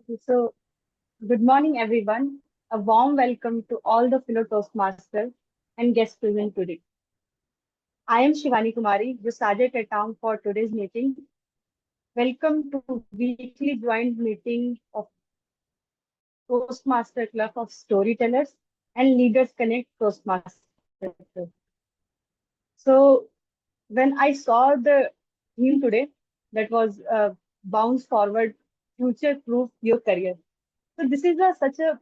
Okay, so good morning, everyone. A warm welcome to all the fellow Toastmasters and guests present today. I am Shivani Kumari, your Sergeant at Town for today's meeting. Welcome to weekly joint meeting of Toastmaster Club of Storytellers and Leaders Connect Toastmasters. So when I saw the theme today, that was bounce forward, future proof your career. So this is such a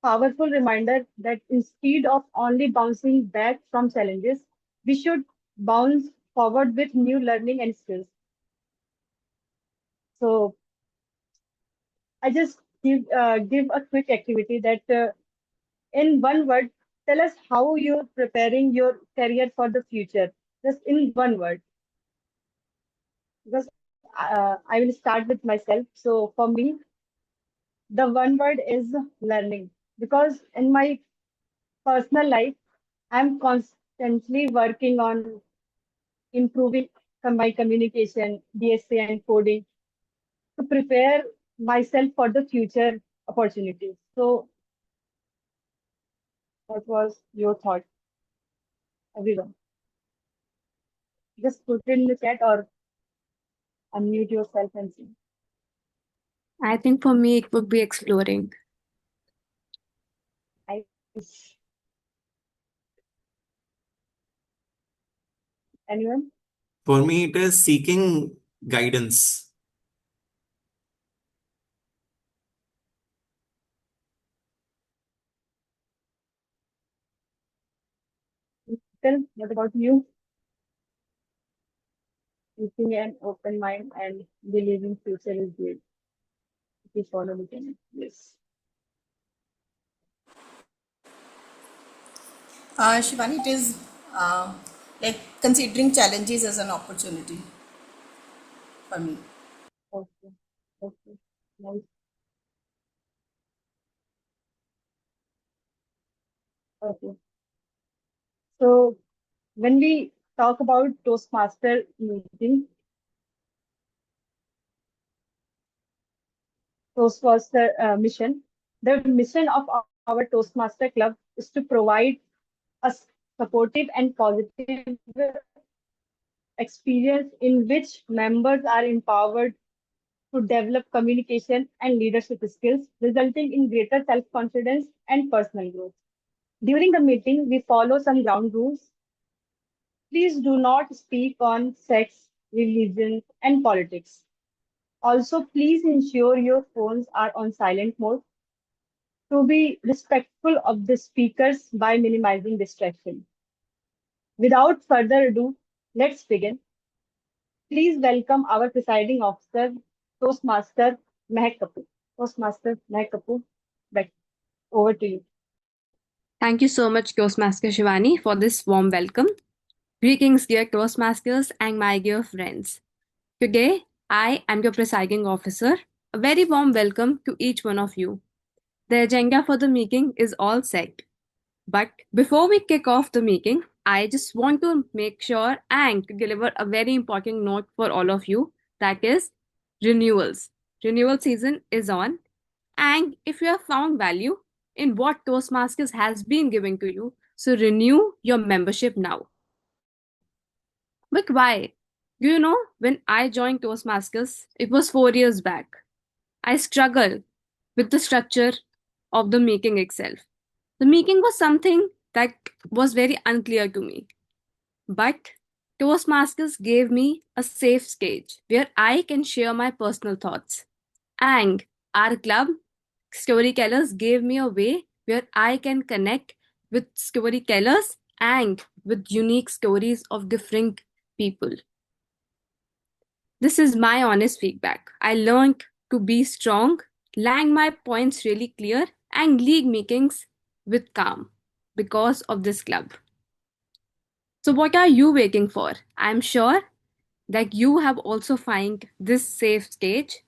powerful reminder that instead of only bouncing back from challenges, we should bounce forward with new learning and skills. So I just give a quick activity that in one word, tell us how you're preparing your career for the future. Just in one word, because I will start with myself. So for me, the one word is learning, because in my personal life, I'm constantly working on improving my communication, DSA, and coding to prepare myself for the future opportunities. So, what was your thought, everyone? Just put in the chat or unmute yourself and see. I think for me, it would be exploring. I anyone? For me, it is seeking guidance. Still, what about you? Keeping an open mind and believing future is good. If you follow me, can yes. Shivani, it is uh, like considering challenges as an opportunity for me. Okay. Okay. Nice. Okay. So when we talk about Toastmaster meeting, Toastmaster mission, the mission of our Toastmaster Club is to provide a supportive and positive experience in which members are empowered to develop communication and leadership skills, resulting in greater self-confidence and personal growth. During the meeting, we follow some ground rules. Please do not speak on sex, religion, and politics. Also, please ensure your phones are on silent mode to be respectful of the speakers by minimizing distraction. Without further ado, let's begin. Please welcome our presiding officer, Toastmaster Mehak Kapoor. Toastmaster Mehak Kapoor, back over to you. Thank you so much, Toastmaster Shivani, for this warm welcome. Greetings, dear Toastmasters and my dear friends. Today, I am your presiding officer. A very warm welcome to each one of you. The agenda for the meeting is all set. But before we kick off the meeting, I just want to make sure and to deliver a very important note for all of you, that is renewals. Renewal season is on, and if you have found value in what Toastmasters has been giving to you, so renew your membership now. But why? Do you know, when I joined Toastmasters, it was 4 years back. I struggled with the structure of the meeting itself. The meeting was something that was very unclear to me. But Toastmasters gave me a safe stage where I can share my personal thoughts. And our club, Storytellers, gave me a way where I can connect with storytellers and with unique stories of different people. This is my honest feedback. I learned to be strong, land my points really clear, and lead meetings with calm because of this club. So, what are you waiting for? I'm sure that you have also found this safe stage.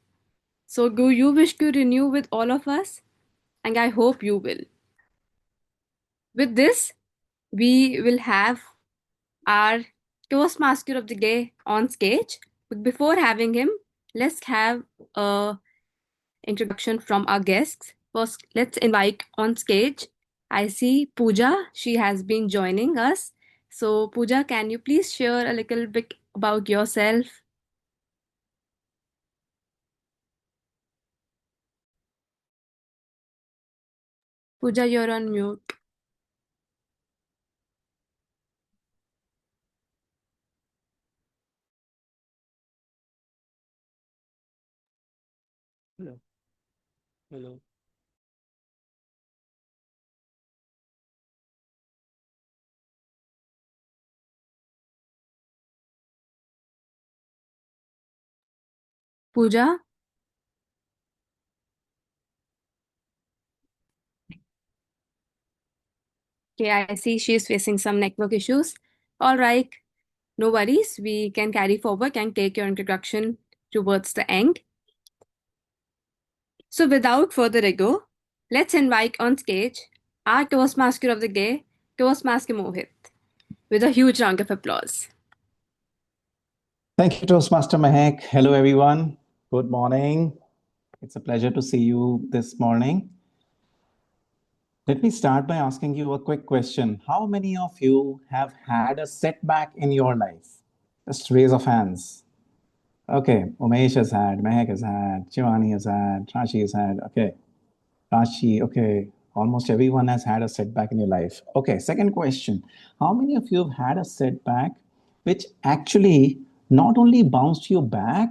So, do you wish to renew with all of us? And I hope you will. With this, we will have our Toastmaster of the Day on stage. But before having him, let's have a introduction from our guests. First, let's invite on stage. I see Pooja. She has been joining us. So, Pooja, can you please share a little bit about yourself? Pooja, you're on mute. Hello. Hello. Pooja? Okay, I see she's facing some network issues. All right, no worries. We can carry forward and take your introduction towards the end. So, without further ado, let's invite on stage our Toastmaster of the day, Toastmaster Mohit, with a huge round of applause. Thank you, Toastmaster Mehak. Hello, everyone. Good morning. It's a pleasure to see you this morning. Let me start by asking you a quick question. How many of you have had a setback in your life? Just raise of hands. Okay, Umesh has had, Mehak has had, Shivani has had, Rashi has had. Okay, Rashi, okay. Almost everyone has had a setback in your life. Okay, second question. How many of you have had a setback which actually not only bounced you back,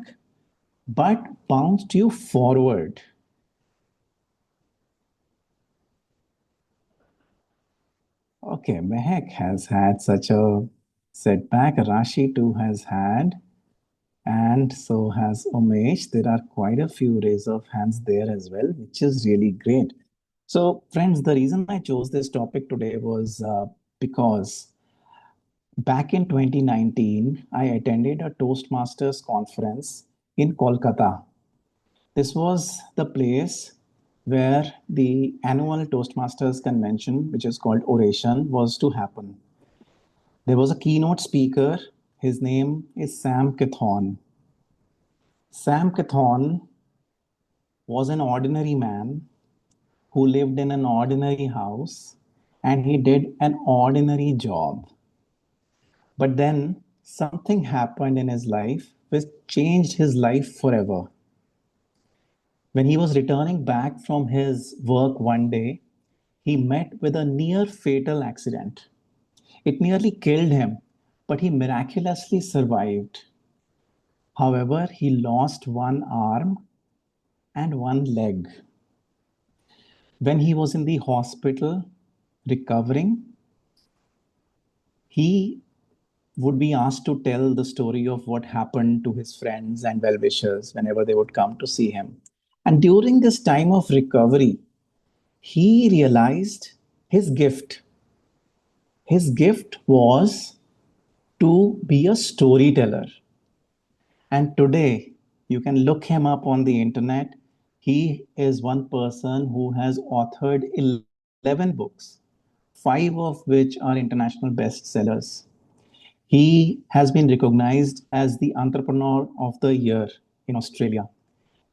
but bounced you forward? Okay, Mehak has had such a setback. Rashi too has had, and so has Umesh. There are quite a few raise of hands there as well, which is really great. So, friends, the reason I chose this topic today was because back in 2019, I attended a Toastmasters conference in Kolkata. This was the place where the annual Toastmasters convention, which is called Oration, was to happen. There was a keynote speaker. His name is Sam Kithon. Sam Kithon was an ordinary man who lived in an ordinary house and he did an ordinary job. But then something happened in his life which changed his life forever. When he was returning back from his work one day, he met with a near fatal accident. It nearly killed him, but he miraculously survived. However, he lost one arm and one leg. When he was in the hospital recovering, he would be asked to tell the story of what happened to his friends and well wishers whenever they would come to see him. And during this time of recovery, he realized his gift. His gift was to be a storyteller. And today, you can look him up on the internet. He is one person who has authored 11 books, 5 of which are international bestsellers. He has been recognized as the Entrepreneur of the Year in Australia.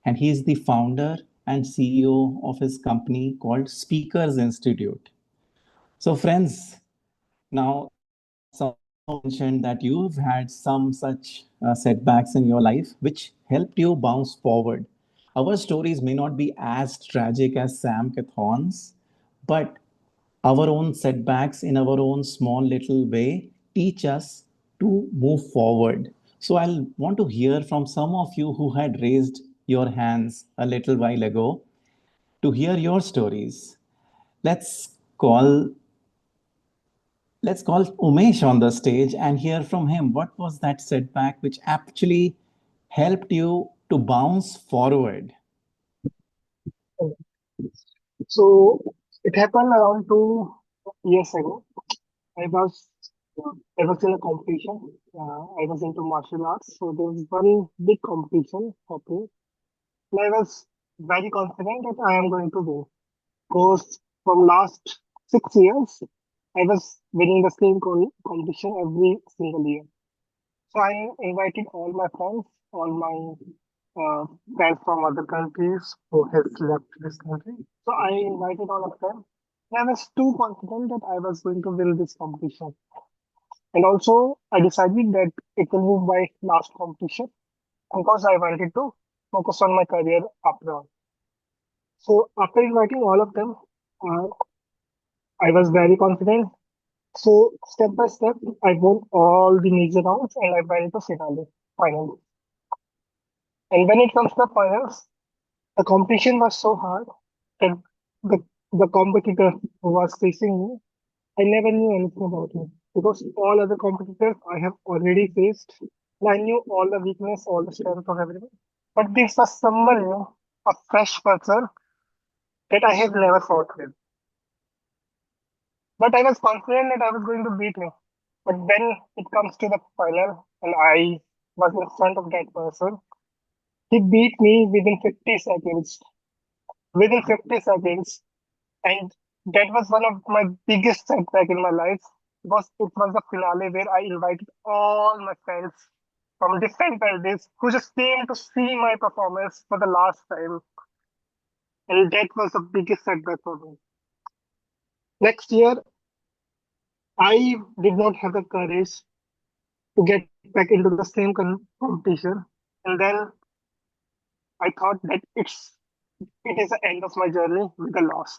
And he is the founder and CEO of his company called Speakers Institute. So, friends, now some mentioned that you've had some such setbacks in your life which helped you bounce forward. Our stories may not be as tragic as Sam Cathon's, but our own setbacks in our own small little way teach us to move forward. So I'll want to hear from some of you who had raised your hands a little while ago to hear your stories. Let's call let's call Umesh on the stage and hear from him. What was that setback which actually helped you to bounce forward? So it happened around 2 years ago. I was I was in a competition. I was into martial arts, so there was one big competition happening, and I was very confident that I am going to win. Because from last 6 years, I was winning the same competition every single year. So I invited all my friends, all my friends from other countries who has left this country. So I invited all of them. And I was too confident that I was going to win this competition. And also, I decided that it will be my last competition because I wanted to focus on my career after all. So after inviting all of them, uh, I was very confident. So step by step, I won all the major rounds and I went to finals. And when it comes to the finals, the competition was so hard that the, the competitor who was facing me, I never knew anything about him because all other competitors I have already faced. And I knew all the weakness, all the strength of everyone. But this was someone new, a fresh person that I have never fought with. But I was confident that I was going to beat him. But when it comes to the final and I was in front of that person, he beat me within 50 seconds. Within 50 seconds. And that was one of my biggest setback in my life because it was the finale where I invited all my friends from different countries who just came to see my performance for the last time. And that was the biggest setback for me. Next year, I did not have the courage to get back into the same competition. And then I thought that it is the end of my journey with a loss.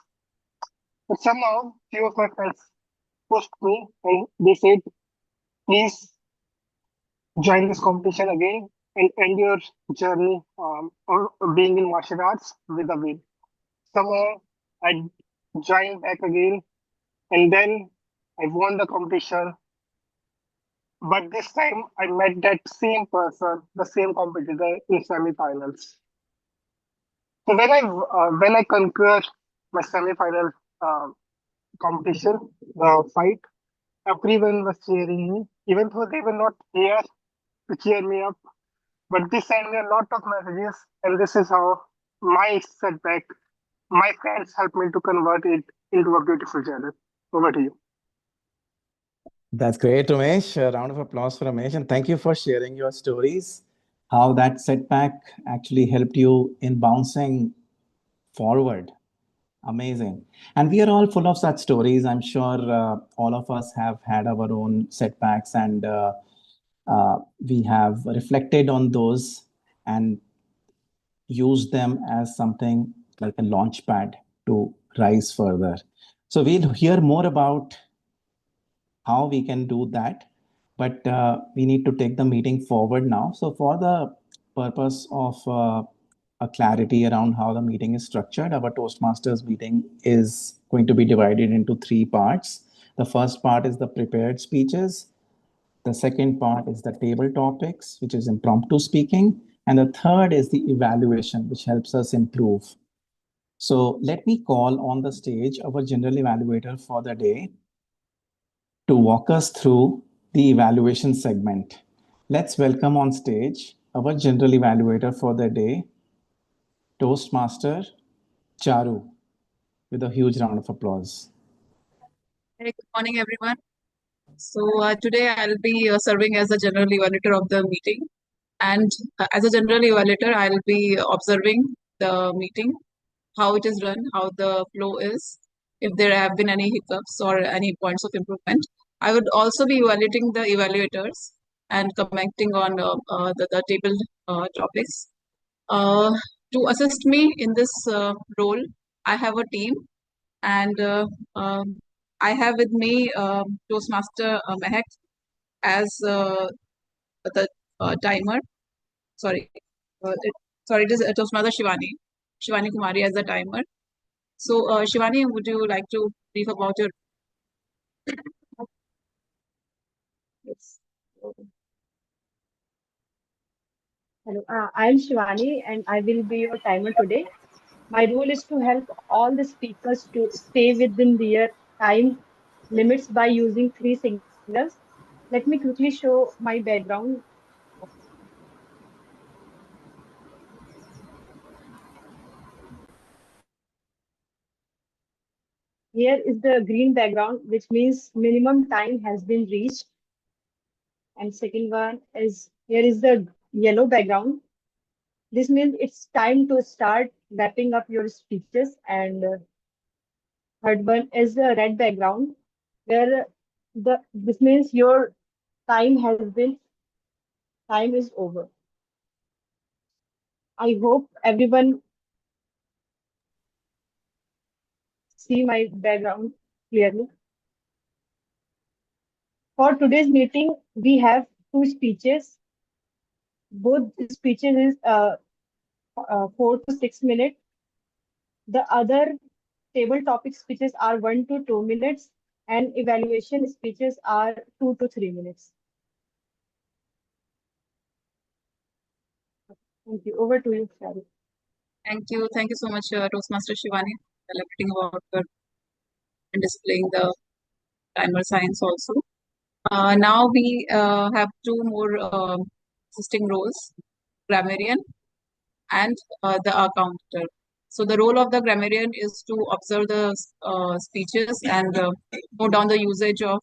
But somehow, few of my friends pushed me and they said, please join this competition again and end your journey or being in martial arts with a win. Somehow I joined back again and then I won the competition. But this time I met that same person, the same competitor in semi-finals. So when I conquered my semi-final uh, competition, the fight, everyone was cheering me, even though they were not here to cheer me up. But they sent me a lot of messages, and this is how my setback, my friends helped me to convert it into a beautiful journey. Over to you. That's great, Ramesh. A round of applause for Ramesh. And thank you for sharing your stories, how that setback actually helped you in bouncing forward. Amazing. And we are all full of such stories. I'm sure all of us have had our own setbacks and we have reflected on those and used them as something like a launch pad to rise further. So we'll hear more about how we can do that, but we need to take the meeting forward now. So for the purpose of a clarity around how the meeting is structured, our Toastmasters meeting is going to be divided into three parts. The first part is the prepared speeches. The second part is the table topics, which is impromptu speaking. And the third is the evaluation, which helps us improve. So let me call on the stage our general evaluator for the day to walk us through the evaluation segment. Let's welcome on stage our general evaluator for the day, Toastmaster Charu, with a huge round of applause. Hey, good morning, everyone. So today I'll be serving as the general evaluator of the meeting. And as a general evaluator, I'll be observing the meeting, how it is run, how the flow is, if there have been any hiccups or any points of improvement. I would also be evaluating the evaluators and commenting on the table topics. To assist me in this role, I have a team and I have with me Toastmaster Mehak as the timer. Sorry, it is Toastmaster Shivani Kumari as the timer. So, Shivani, would you like to brief about your? Yes. Hello, I'm Shivani and I will be your timer today. My role is to help all the speakers to stay within their time limits by using three signals. Let me quickly show my background. Here is the green background, which means minimum time has been reached. And second one is here is the yellow background, This means it's time to start wrapping up your speeches. And third one is the red background, where this means your time has been time is over. I hope everyone see my background clearly. For today's meeting, we have two speeches. Both speeches is 4 to 6 minutes. The other table topic speeches are 1 to 2 minutes, and evaluation speeches are 2 to 3 minutes. Thank you. Over to you, Shari. Thank you. Thank you so much, Toastmaster Shivani, elaborating about and displaying the timer science also. Now we have two more existing roles, grammarian and the accounter. So the role of the grammarian is to observe the speeches and note down the usage of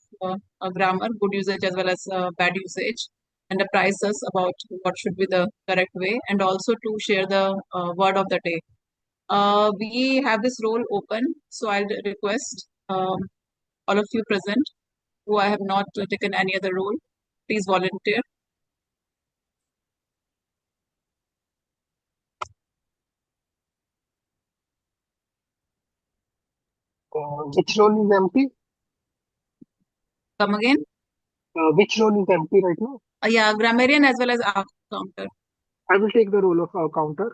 grammar, good usage as well as bad usage, and apprise us about what should be the correct way, and also to share the word of the day. We have this role open, so I'll request all of you present who I have not taken any other role, please volunteer. Which role is empty? Come again? Which role is empty right now? Yeah, grammarian as well as accounter. I will take the role of counter.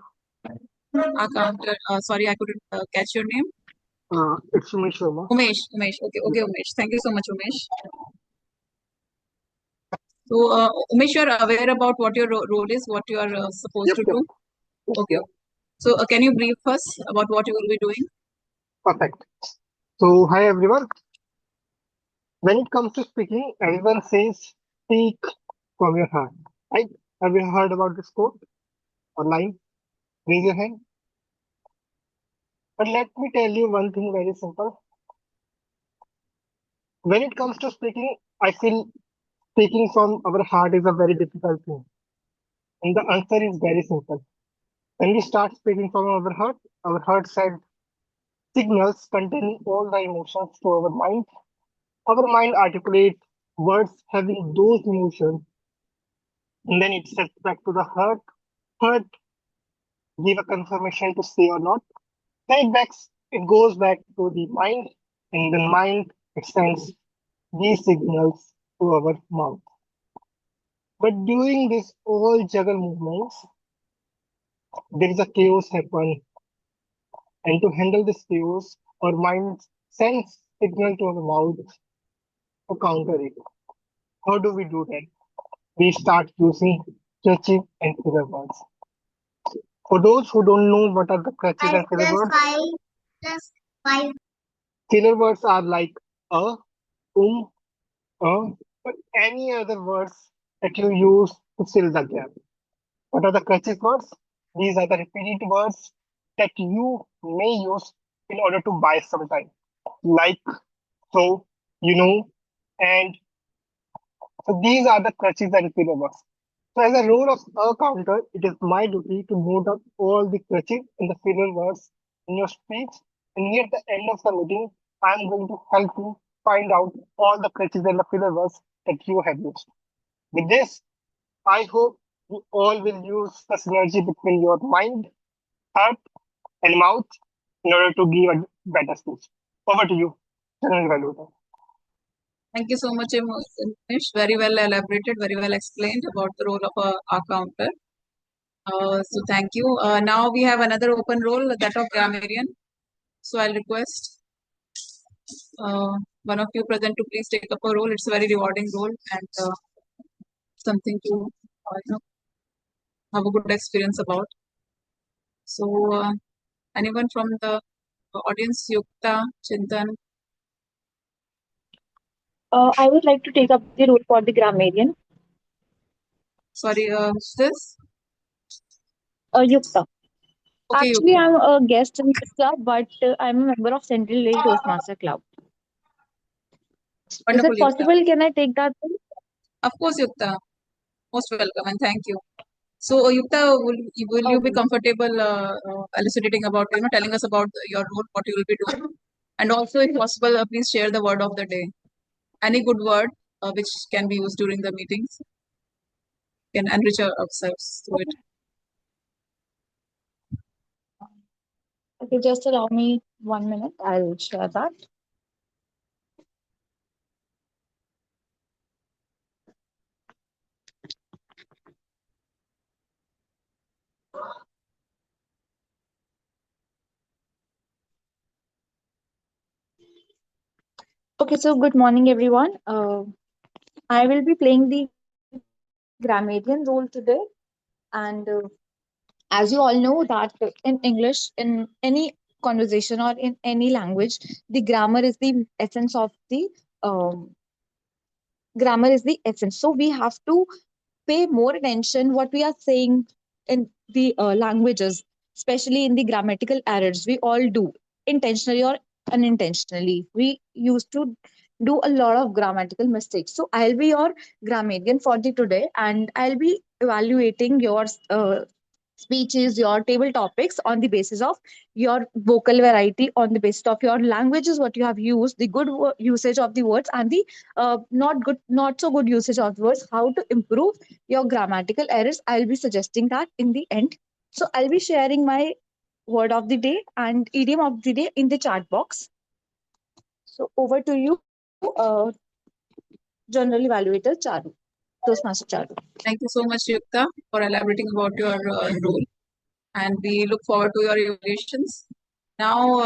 Accounter. Sorry, I couldn't catch your name. It's Umesh Sharma. Umesh. Okay, Umesh. Thank you so much, Umesh. So, Umesh, you're aware about what your role is, what you are supposed to do? Okay. So, can you brief us about what you will be doing? Perfect. So, hi everyone. When it comes to speaking, everyone says speak from your heart. Right? Have you heard about this quote or line? Raise your hand. But let me tell you one thing very simple. When it comes to speaking, I feel speaking from our heart is a very difficult thing. And the answer is very simple. When we start speaking from our heart sends signals containing all the emotions to our mind. Our mind articulates words having those emotions, and then it sets back to the heart. Heart give a confirmation to say or not. Then it goes back to the mind, and the mind it sends these signals to our mouth. But during this all juggle movements, there is a chaos happen, and to handle this chaos, our mind sends signal to our mouth to counter it. How do we do that? We start using stretching and filler words. For those who don't know what are the crutches and filler words, filler words are like a, or any other words that you use to fill the gap. What are the crutches words? These are the repeated words that you may use in order to buy some time. Like, so, and so these are the crutches and filler words. So as a role of a counter, it is my duty to note up all the crutches and the filler words in your speech. And near the end of the meeting, I'm going to help you find out all the crutches and the filler words that you have used. With this, I hope you all will use the synergy between your mind, heart, and mouth in order to give a better speech. Over to you, General Evaluator. Thank you so much, Umesh. Very well elaborated, very well explained about the role of a counter. So thank you. Now we have another open role, that of grammarian. So I'll request one of you present to please take up a role. It's a very rewarding role and something to have a good experience about. So anyone from the audience, Yukta, Chintan? I would like to take up the role for the grammarian. Sorry, who's this? Yukta. Okay, Actually, Yukta. I'm a guest in this club, but I'm a member of Central Lake Toastmaster Club. Wonderful, Is it possible? Yukta. Can I take that role? Of course, Yukta. Most welcome and thank you. So, Yukta, will you be Okay. comfortable elucidating about, telling us about your role, what you will be doing? And also, if possible, please share the word of the day. Any good word which can be used during the meetings, can enrich ourselves through it. Okay, just allow me 1 minute. I'll share that. Okay, so good morning, everyone. I will be playing the grammarian role today, and as you all know that in English, in any conversation or in any language, the grammar is the essence of the um, grammar is the essence. So we have to pay more attention what we are saying in the languages, especially in the grammatical errors. We all do, intentionally or unintentionally. We used to do a lot of grammatical mistakes. So I'll be your grammarian for the today, and I'll be evaluating your speeches, your table topics on the basis of your vocal variety, on the basis of your languages, what you have used, the good usage of the words, and the not so good usage of the words, how to improve your grammatical errors. I'll be suggesting that in the end. So I'll be sharing my word of the day and idiom of the day in the chat box. So over to you, General Evaluator Charu, Toastmaster Charu. Thank you so much, Yukta, for elaborating about your role. And we look forward to your evaluations. Now,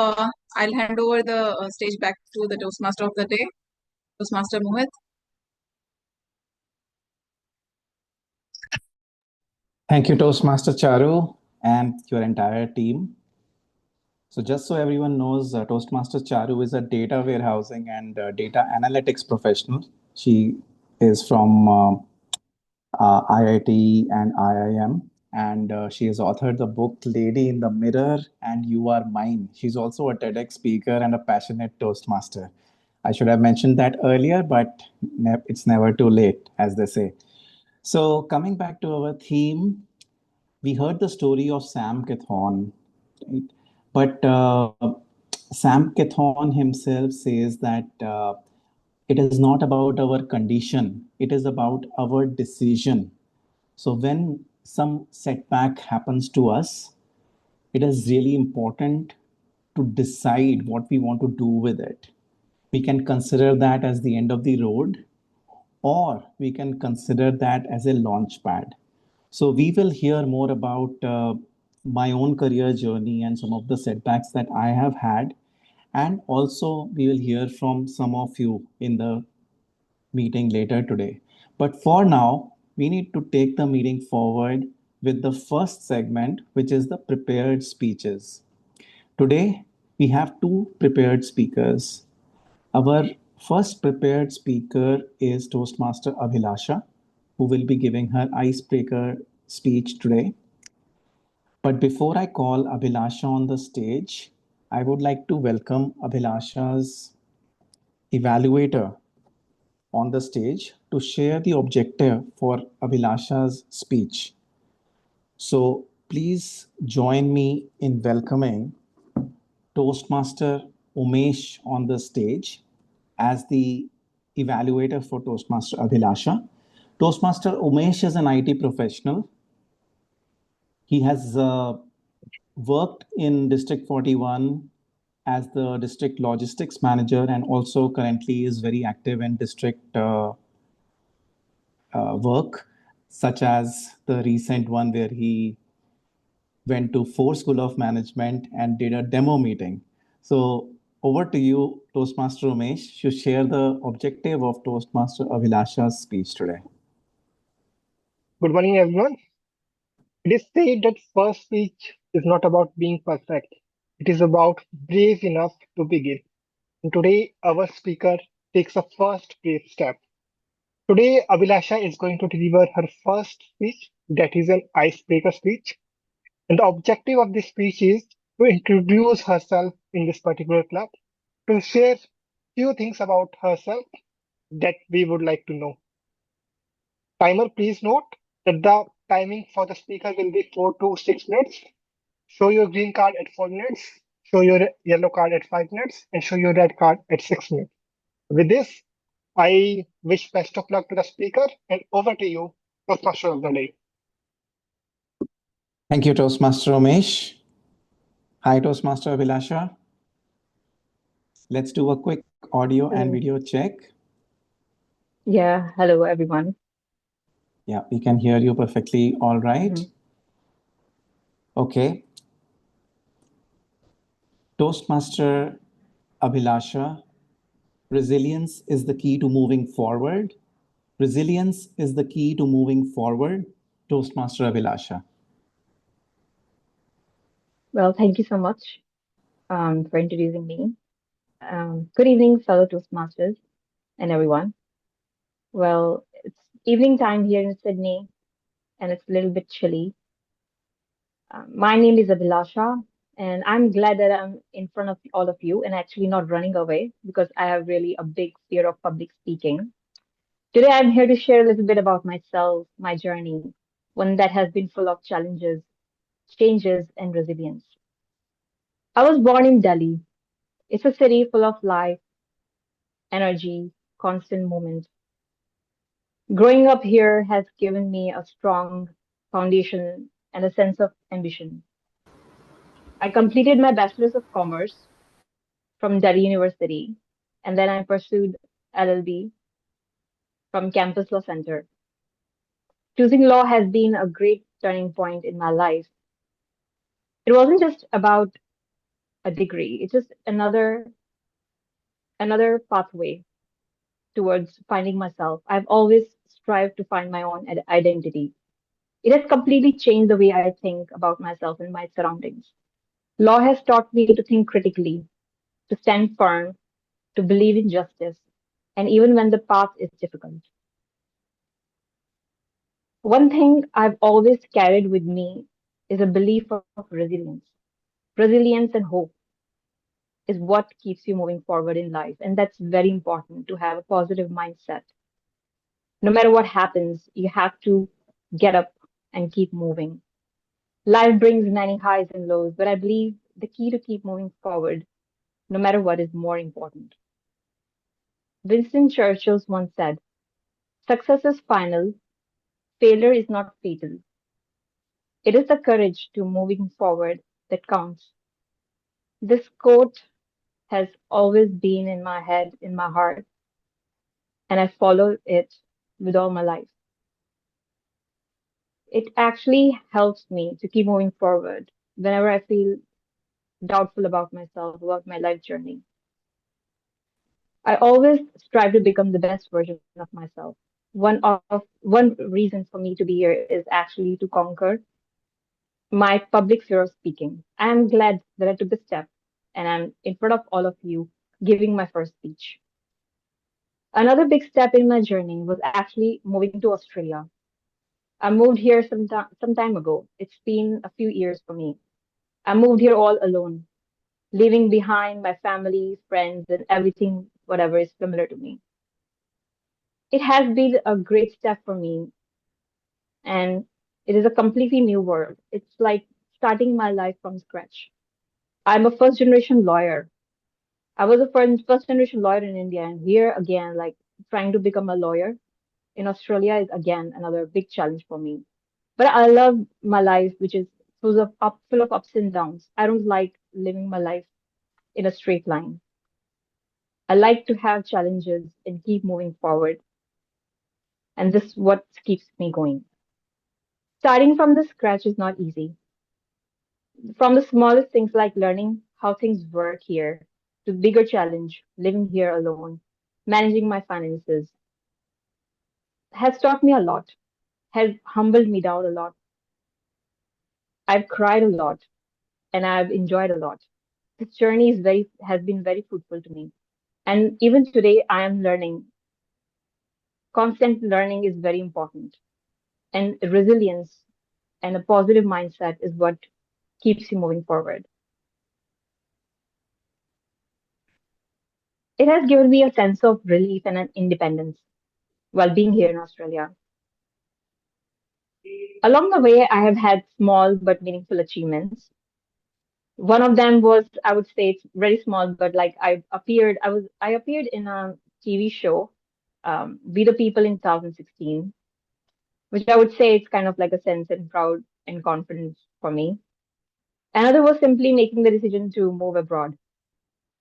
I'll hand over the stage back to the Toastmaster of the day, Toastmaster Mohit. Thank you, Toastmaster Charu, and your entire team. So just so everyone knows, Toastmaster Charu is a data warehousing and data analytics professional. She is from IIT and IIM, and she has authored the book Lady in the Mirror and You Are Mine. She's also a TEDx speaker and a passionate Toastmaster. I should have mentioned that earlier, but it's never too late, as they say. So coming back to our theme, we heard the story of Sam Kithon, right? But Sam Kithon himself says that it is not about our condition, it is about our decision. So when some setback happens to us, it is really important to decide what we want to do with it. We can consider that as the end of the road, or we can consider that as a launch pad. So we will hear more about my own career journey and some of the setbacks that I have had. And also we will hear from some of you in the meeting later today. But for now, we need to take the meeting forward with the first segment, which is the prepared speeches. Today, we have two prepared speakers. Our first prepared speaker is Toastmaster Abhilasha, who will be giving her icebreaker speech today. But before I call Abhilasha on the stage, I would like to welcome Abhilasha's evaluator on the stage to share the objective for Abhilasha's speech. So please join me in welcoming Toastmaster Umesh on the stage as the evaluator for Toastmaster Abhilasha. Toastmaster Umesh is an IT professional. He has worked in District 41 as the district logistics manager and also currently is very active in district work, such as the recent one where he went to Ford School of Management and did a demo meeting. So over to you, Toastmaster Umesh, to share the objective of Toastmaster Abhilasha's speech today. Good morning, everyone. It is said that first speech is not about being perfect. It is about brave enough to begin. And today, our speaker takes a first brave step. Today, Abhilasha is going to deliver her first speech, that is an icebreaker speech. And the objective of this speech is to introduce herself in this particular club, to share few things about herself that we would like to know. Timer, please note that the timing for the speaker will be 4 to 6 minutes. Show your green card at 4 minutes, show your yellow card at 5 minutes, and show your red card at 6 minutes. With this, I wish best of luck to the speaker, and over to you, Toastmaster of the day. Thank you, Toastmaster Umesh. Hi, Toastmaster Abhilasha. Let's do a quick audio and Hello. video check. Yeah, hello everyone. Yeah, we can hear you perfectly. All right. Mhm. Okay. Toastmaster Abhilasha, resilience is the key to moving forward. Resilience is the key to moving forward. Toastmaster Abhilasha. Well, thank you so much for introducing me. Good evening, fellow Toastmasters and everyone. Well, it's evening time here in Sydney, and it's a little bit chilly. My name is Abhilasha, and I'm glad that I'm in front of all of you and actually not running away because I have really a big fear of public speaking. Today, I'm here to share a little bit about myself, my journey, one that has been full of challenges, changes, and resilience. I was born in Delhi. It's a city full of life, energy, constant movement. Growing up here has given me a strong foundation and a sense of ambition. I completed my Bachelor's of Commerce from Delhi University, and then I pursued LLB from Campus Law Center. Choosing law has been a great turning point in my life. It wasn't just about a degree, it's just another pathway towards finding myself. I've always strived to find my own identity. It has completely changed the way I think about myself and my surroundings. Law has taught me to think critically, to stand firm, to believe in justice, and even when the path is difficult. One thing I've always carried with me is a belief of resilience. Resilience and hope is what keeps you moving forward in life, and that's very important to have a positive mindset. No matter what happens, you have to get up and keep moving. Life brings many highs and lows, but I believe the key to keep moving forward, no matter what, is more important. Winston Churchill once said, success is final, failure is not fatal. It is the courage to moving forward that counts. This quote has always been in my head, in my heart, and I follow it with all my life. It actually helps me to keep moving forward whenever I feel doubtful about myself, about my life journey. I always strive to become the best version of myself. One reason for me to be here is actually to conquer my public fear of speaking. I am glad that I took the step and I'm in front of all of you giving my first speech. Another big step in my journey was actually moving to Australia. I moved here some time ago. It's been a few years for me. I moved here all alone, leaving behind my family, friends, and everything, whatever is familiar to me. It has been a great step for me, and it is a completely new world. It's like starting my life from scratch. I'm a first generation lawyer. I was a first generation lawyer in India, and here again, like trying to become a lawyer in Australia is again another big challenge for me. But I love my life, which is full of ups and downs. I don't like living my life in a straight line. I like to have challenges and keep moving forward, and this is what keeps me going. Starting from the scratch is not easy. From the smallest things like learning how things work here to bigger challenge, living here alone, managing my finances, has taught me a lot, has humbled me down a lot. I've cried a lot and I've enjoyed a lot. This journey has been very fruitful to me. And even today I am learning. Constant learning is very important. And resilience and a positive mindset is what keeps you moving forward. It has given me a sense of relief and an independence while being here in Australia. Along the way, I have had small but meaningful achievements. One of them was, I would say it's very small, but like I appeared in a TV show, Be the People in 2016, which I would say it's kind of like a sense and proud and confidence for me. Another was simply making the decision to move abroad.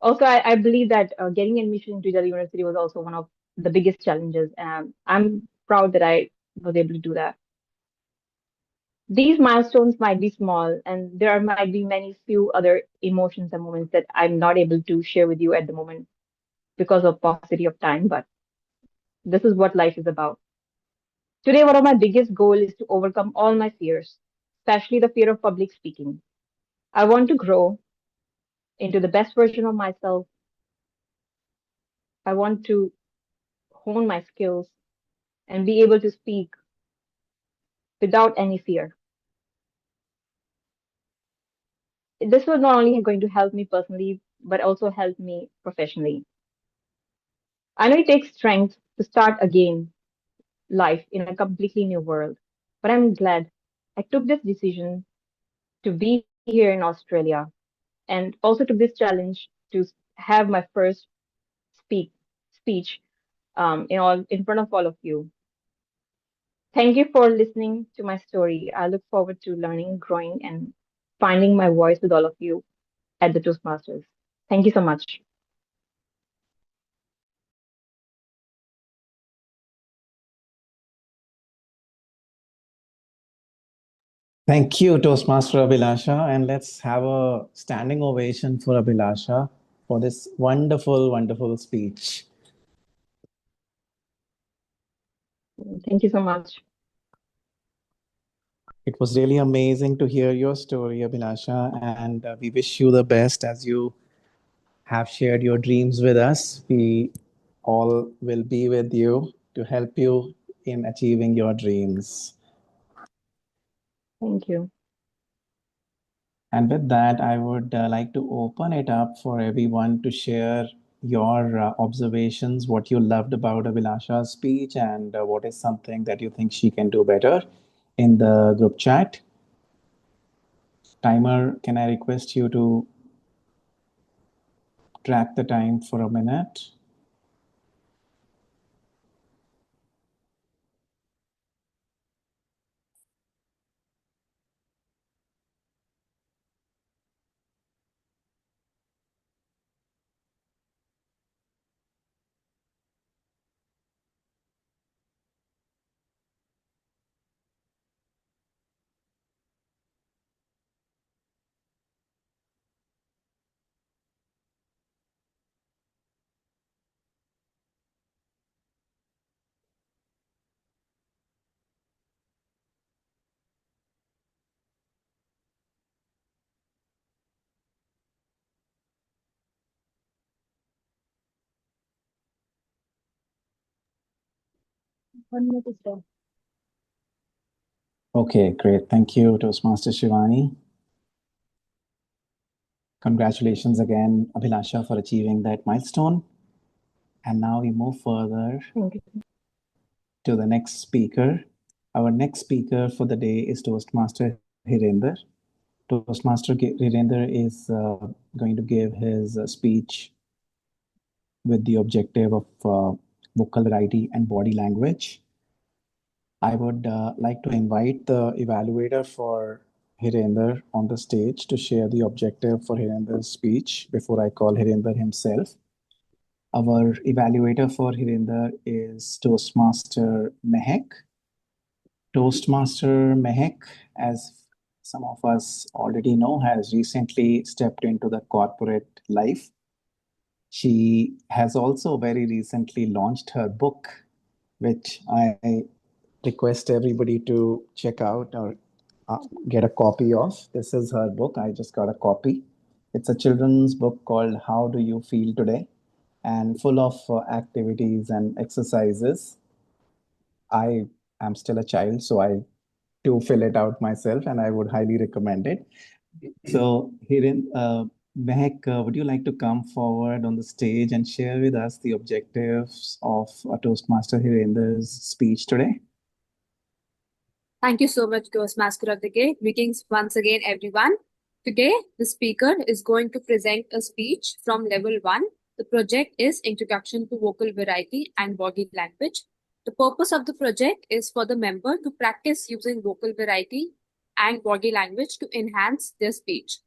Also, I believe that getting admission into the university was also one of the biggest challenges. And I'm proud that I was able to do that. These milestones might be small, and might be many few other emotions and moments that I'm not able to share with you at the moment because of paucity of time, but this is what life is about. Today, one of my biggest goals is to overcome all my fears, especially the fear of public speaking. I want to grow into the best version of myself. I want to hone my skills and be able to speak without any fear. This was not only going to help me personally, but also help me professionally. I know it takes strength to start again life in a completely new world, but I'm glad I took this decision to be here in Australia and also took this challenge to have my first speak speech in front of all of you. Thank you for listening to my story. I look forward to learning, growing, and finding my voice with all of you at the Toastmasters. Thank you so much. Thank you, Toastmaster Abhilasha. And let's have a standing ovation for Abhilasha for this wonderful, wonderful speech. Thank you so much. It was really amazing to hear your story, Abhilasha, and we wish you the best as you have shared your dreams with us. We all will be with you to help you in achieving your dreams. Thank you. And with that, I would like to open it up for everyone to share your observations, what you loved about Abhilasha's speech, and what is something that you think she can do better in the group chat. Timer, can I request you to track the time for a minute? One minute is there. Okay, great. Thank you, Toastmaster Shivani. Congratulations again, Abhilasha, for achieving that milestone. And now we move further to the next speaker. Our next speaker for the day is Toastmaster Hirinder. Toastmaster Hirinder is going to give his speech with the objective of vocal variety and body language. I would like to invite the evaluator for Hirinder on the stage to share the objective for Hirinder's speech before I call Hirinder himself. Our evaluator for Hirinder is Toastmaster Mehek. Toastmaster Mehek, as some of us already know, has recently stepped into the corporate life. She has also very recently launched her book, which I request everybody to check out or get a copy of. This is her book. I just got a copy. It's a children's book called How Do You Feel Today? And full of activities and exercises. I am still a child, so I do fill it out myself, and I would highly recommend it. So, Hiren, Mehak, would you like to come forward on the stage and share with us the objectives of Toastmaster Hirender's speech today? Thank you so much, Ghostmaster of the Day. Greetings once again, everyone. Today, the speaker is going to present a speech from level 1. The project is Introduction to Vocal Variety and Body Language. The purpose of the project is for the member to practice using vocal variety and body language to enhance their speech.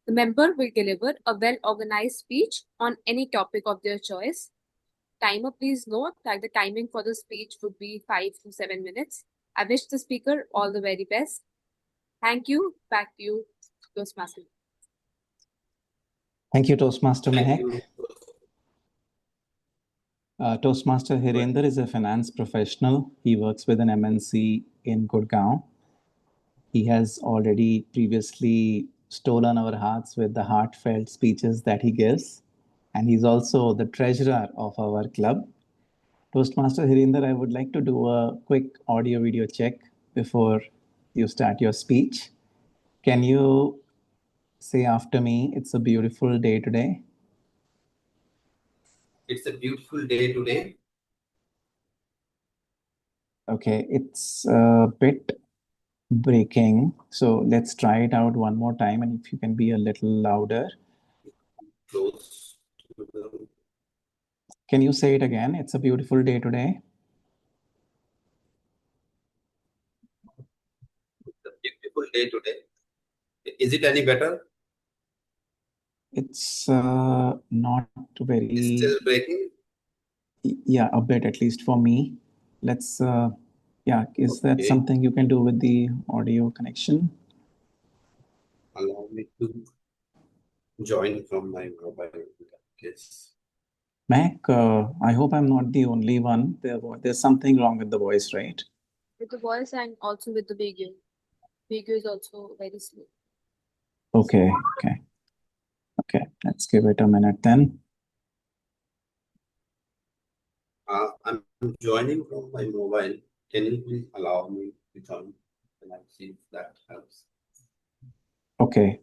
The member will deliver a well-organized speech on any topic of their choice. Timer, please note that the timing for the speech would be 5 to 7 minutes. I wish the speaker all the very best. Thank you. Back to you, Toastmaster. Thank you, Toastmaster Thank Mehak. you. Toastmaster Hirender is a finance professional. He works with an MNC in Gurgaon. He has already previously stolen our hearts with the heartfelt speeches that he gives. And he's also the treasurer of our club. Toastmaster Hirinder, I would like to do a quick audio video check before you start your speech. Can you say after me, it's a beautiful day today? It's a beautiful day today. Okay, it's a bit breaking. So let's try it out one more time. And if you can be a little louder. Close to the Can you say it again? It's a beautiful day today. It's a beautiful day today. Is it any better? It's not It's very, still breaking. yeah, a bit, at least for me. Let's, yeah, is that Okay. something you can do with the audio connection? Allow me to join from my mobile. Yes. Mac, I hope I'm not the only one. There's something wrong with the voice, right? With the voice and also with the video. Video is also very slow. Okay, okay. Okay, let's give it a minute then. I'm joining from my mobile. Can you please allow me to join? And I'll see if that helps. Okay.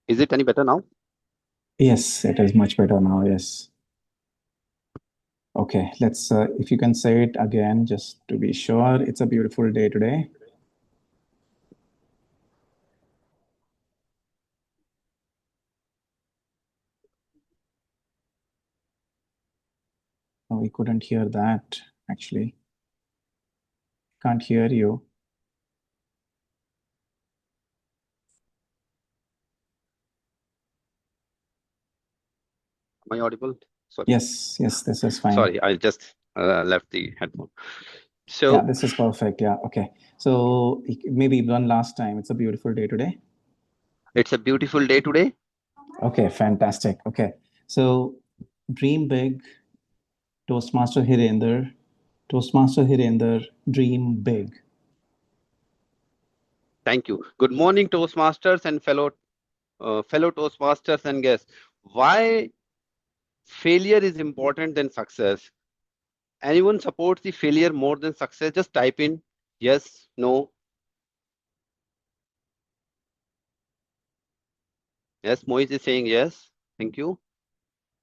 Is it any better now? Yes, it is much better now. Yes. Okay, let's, if you can say it again, just to be sure. It's a beautiful day today. Oh, we couldn't hear that, actually. Can't hear you. Am I audible? Sorry. Yes, yes, this is fine. Sorry, I just left the headphone. So Yeah, this is perfect. Yeah, okay. So maybe one last time. It's a beautiful day today. it's a beautiful day today. Okay, fantastic. Okay, so dream big, Toastmaster Hirender. Toastmaster Hirender, dream big. Thank you. Good morning, Toastmasters and fellow Toastmasters and guests. Why failure is important than success? Anyone supports the failure more than success? Just type in yes, no. Yes, Mohit is saying yes. Thank you.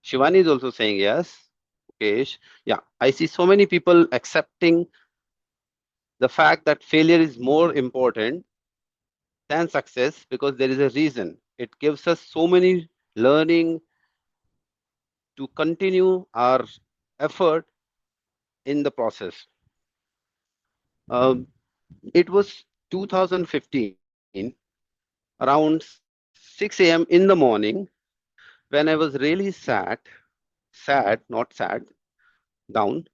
Shivani is also saying yes. Okay. Yeah, I see so many people accepting the fact that failure is more important than success because there is a reason. It gives us so many learning to continue our effort in the process. It was 2015, around 6 a.m. in the morning, when I was really sad, not sad, down,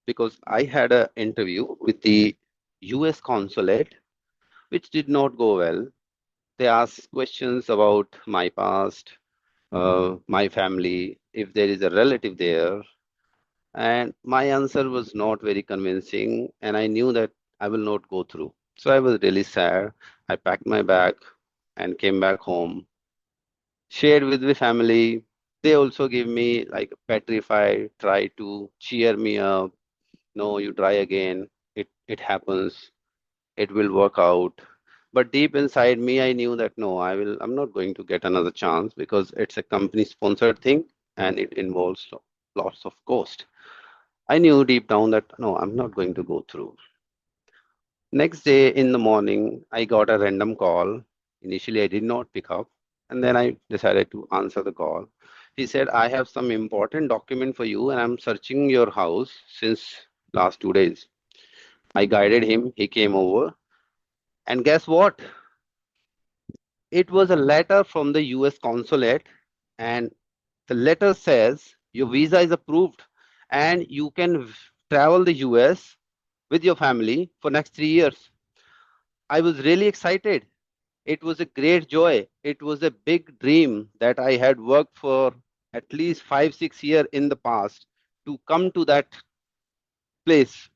because I had an interview with the US consulate, which did not go well. They asked questions about my past, my family, if there is a relative there. And my answer was not very convincing, and I knew that I will not go through. So I was really sad. I packed my bag and came back home, shared with the family. They also give me like petrified, try to cheer me up. No, you try again. It happens. It will work out. But deep inside me, I knew that no, I'm not going to get another chance because it's a company sponsored thing and it involves lots of cost. I knew deep down that no, I'm not going to go through. Next day in the morning, I got a random call. Initially, I did not pick up, and then I decided to answer the call. He said, I have some important document for you, and I'm searching your house since last 2 days. I guided him, he came over, and guess what? It was a letter from the US consulate, and the letter says your visa is approved and you can travel the US with your family for next 3 years. I was really excited. It was a great joy. It was a big dream that I had worked for at least 5, 6 years in the past to come to that place.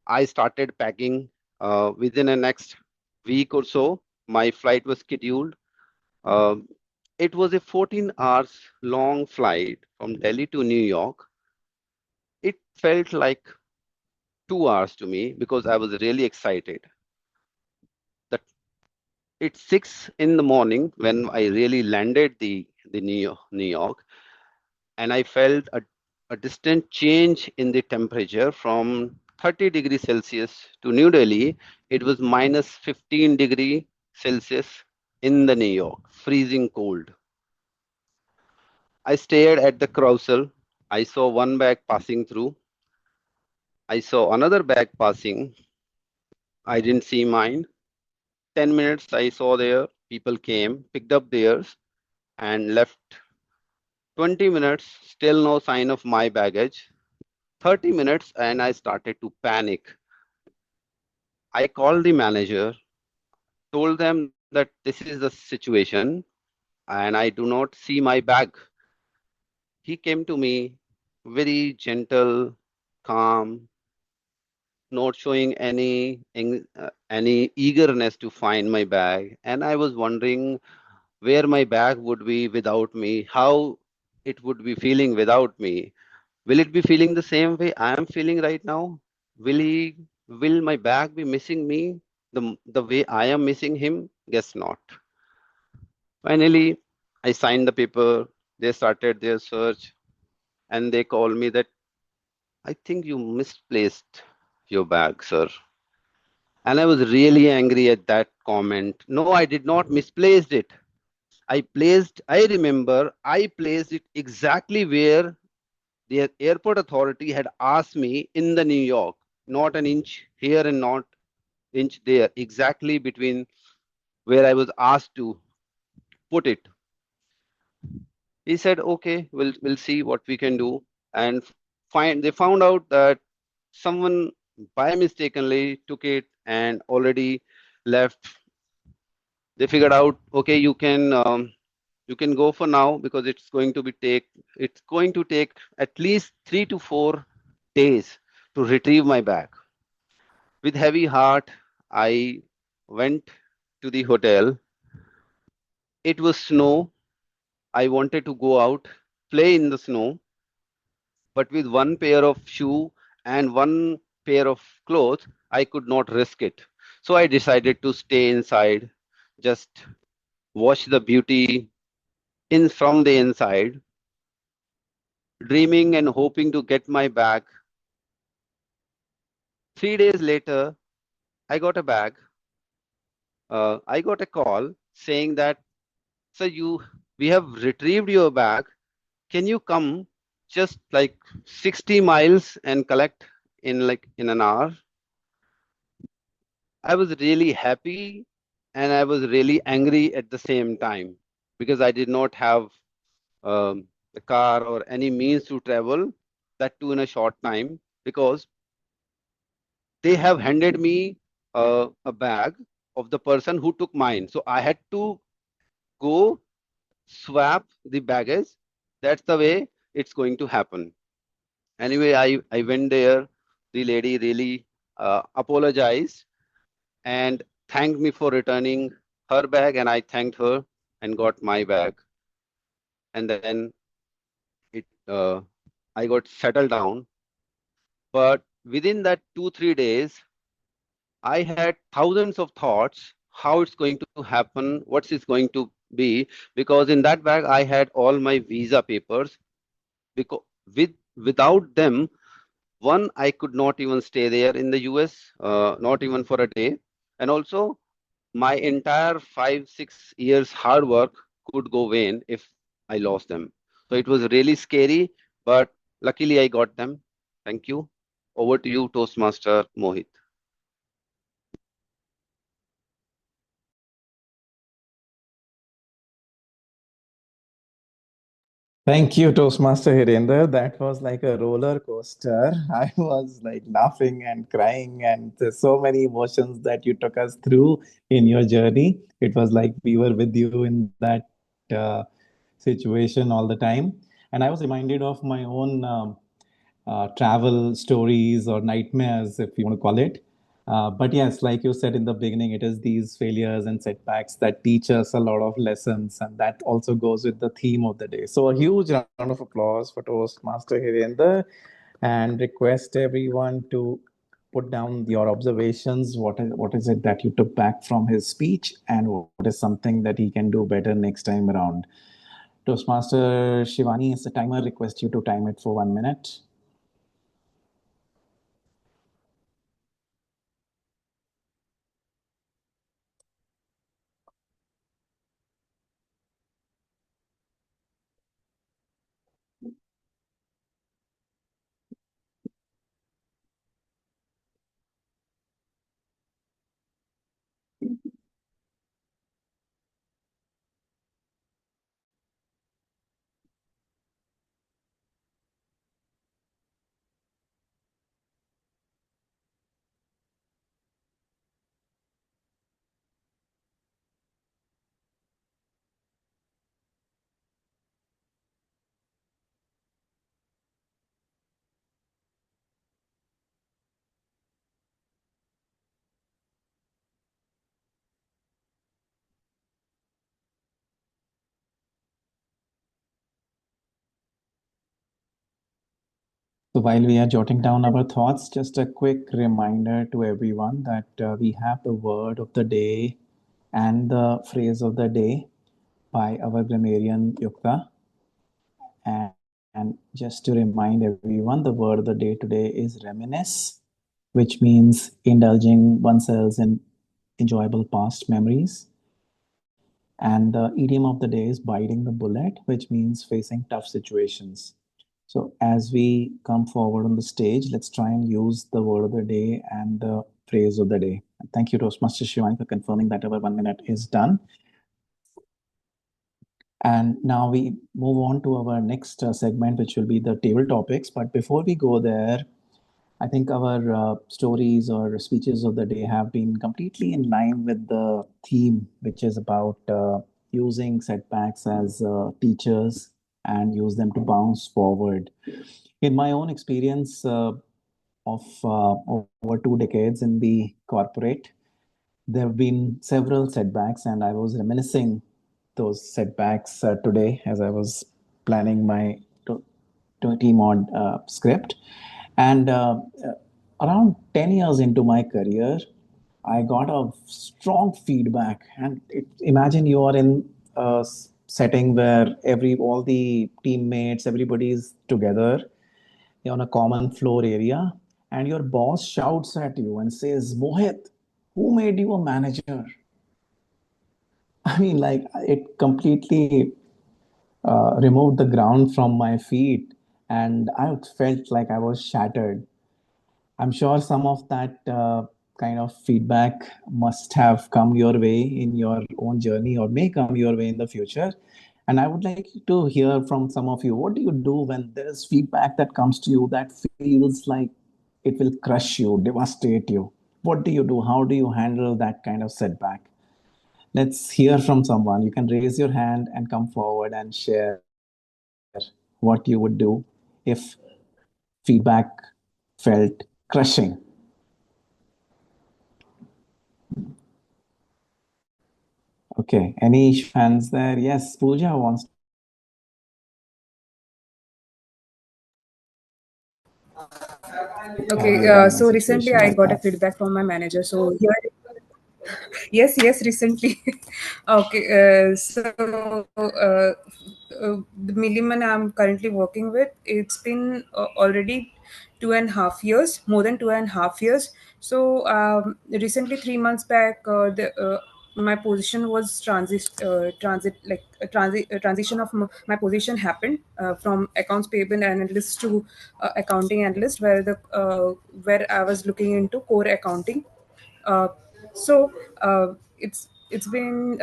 I started packing within the next week or so. My flight was scheduled. Um, it was a 14 hours long flight from Delhi to New York. It felt like 2 hours to me because I was really excited. The It's 6 in the morning when I really landed the New York, and I felt a distant change in the temperature from 30 degrees Celsius to New Delhi. It was minus 15 degree Celsius in the New York, freezing cold. I stared at the carousel. I saw one bag passing through. I saw another bag passing. I didn't see mine. 10 minutes I saw there, people came, picked up theirs, and left. 20 minutes, still no sign of my baggage. 30 minutes, and I started to panic. I called the manager, told them that this is the situation, and I do not see my bag. He came to me very gentle, calm, not showing any eagerness to find my bag. And I was wondering where my bag would be without me, how it would be feeling without me. Will it be feeling the same way I am feeling right now? Will my bag be missing me the way I am missing him? Guess not. Finally, I signed the paper. They started their search and they called me that I think you misplaced your bag, sir. And I was really angry at that comment. No, I did not misplaced it. I remember I placed it exactly where the airport authority had asked me in the New York, not an inch here and not inch there, exactly between where I was asked to put it. He said, okay, we'll see what we can do. And they found out that someone by mistakenly took it and already left. They figured out, okay, you can go for now because it's going to take at least 3 to 4 days to retrieve my bag. With heavy heart, I went to the hotel. It was snow. I wanted to go out, play in the snow, but with one pair of shoe and one pair of clothes, I could not risk it. So I decided to stay inside, just watch the beauty in from the inside, dreaming and hoping to get my bag. 3 days later, I got a bag. I got a call saying that, sir, we have retrieved your bag. Can you come just like 60 miles and collect in an hour? I was really happy and I was really angry at the same time because I did not have a car or any means to travel, that too in a short time, because they have handed me a bag of the person who took mine. So I had to go swap the baggage. That's the way it's going to happen. Anyway, I went there. The lady really apologized and thanked me for returning her bag, and I thanked her and got my bag. and then it I got settled down. But within that 2-3 days, I had thousands of thoughts how it's going to happen, what's it's going to be, because in that bag I had all my visa papers. Because without them, one, I could not even stay there in the US, not even for a day, and also my entire 5-6 years hard work could go vain if I lost them. So it was really scary, but luckily I got them. Thank you. Over to you, Toastmaster Mohit. Thank you, Toastmaster Hirinder. That was like a roller coaster. I was like laughing and crying, and there's so many emotions that you took us through in your journey. It was like we were with you in that situation all the time. And I was reminded of my own travel stories or nightmares, if you want to call it. But yes, like you said in the beginning, it is these failures and setbacks that teach us a lot of lessons, and that also goes with the theme of the day. So, a huge round of applause for Toastmaster Hirinder, and request everyone to put down your observations. What is it that you took back from his speech, and what is something that he can do better next time around? Toastmaster Shivani, is the timer. Request you to time it for 1 minute. So while we are jotting down our thoughts, just a quick reminder to everyone that we have the word of the day and the phrase of the day by our grammarian Yukta. And just to remind everyone, the word of the day today is reminisce, which means indulging oneself in enjoyable past memories. And the idiom of the day is biting the bullet, which means facing tough situations. So as we come forward on the stage, let's try and use the word of the day and the phrase of the day. Thank you, Toastmaster Shivani, for confirming that our 1 minute is done. And now we move on to our next segment, which will be the table topics. But before we go there, I think our stories or speeches of the day have been completely in line with the theme, which is about using setbacks as teachers and use them to bounce forward. In my own experience of over 2 decades in the corporate, there have been several setbacks, and I was reminiscing those setbacks today as I was planning my team on script. And around 10 years into my career, I got a strong feedback. And imagine you are in a setting where all the teammates, everybody's together on a common floor area, and your boss shouts at you and says, Mohit, who made you a manager? I mean, like, it completely removed the ground from my feet, and I felt like I was shattered. I'm sure some of that kind of feedback must have come your way in your own journey or may come your way in the future. And I would like to hear from some of you. What do you do when there's feedback that comes to you that feels like it will crush you, devastate you? What do you do? How do you handle that kind of setback? Let's hear from someone. You can raise your hand and come forward and share what you would do if feedback felt crushing. Okay, any hands there? Yes, Pooja wants to Have Okay, you been in a so recently situation I like got a that? feedback from my manager. So here, yes, recently. Okay, the milliman I'm currently working with, it's been already 2.5 years, more than 2.5 years. So recently, 3 months back, my position was transition of my position happened from accounts payable analyst to accounting analyst, where I was looking into core accounting. uh, it's been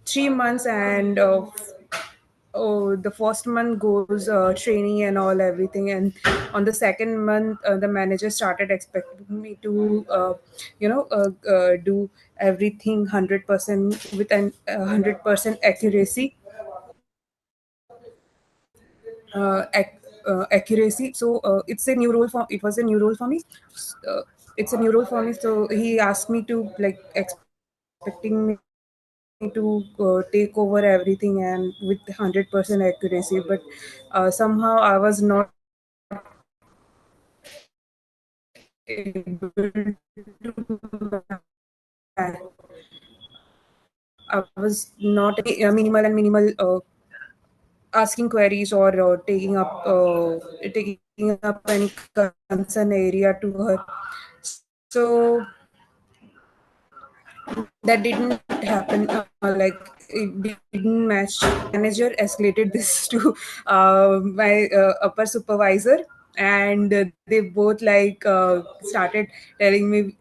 3 months, and the first month goes training and all everything, and on the second month the manager started expecting me to do everything 100% with an 100% accuracy. Accuracy. So it's a new role for it was a new role for me. It's a new role for me. So he asked me to, like, expecting me to take over everything and with 100% accuracy, but somehow I was not able to I was not minimal asking queries or taking up any concern area to her. So that didn't happen. Like, it didn't match. Manager escalated this to my upper supervisor, and they both started telling me.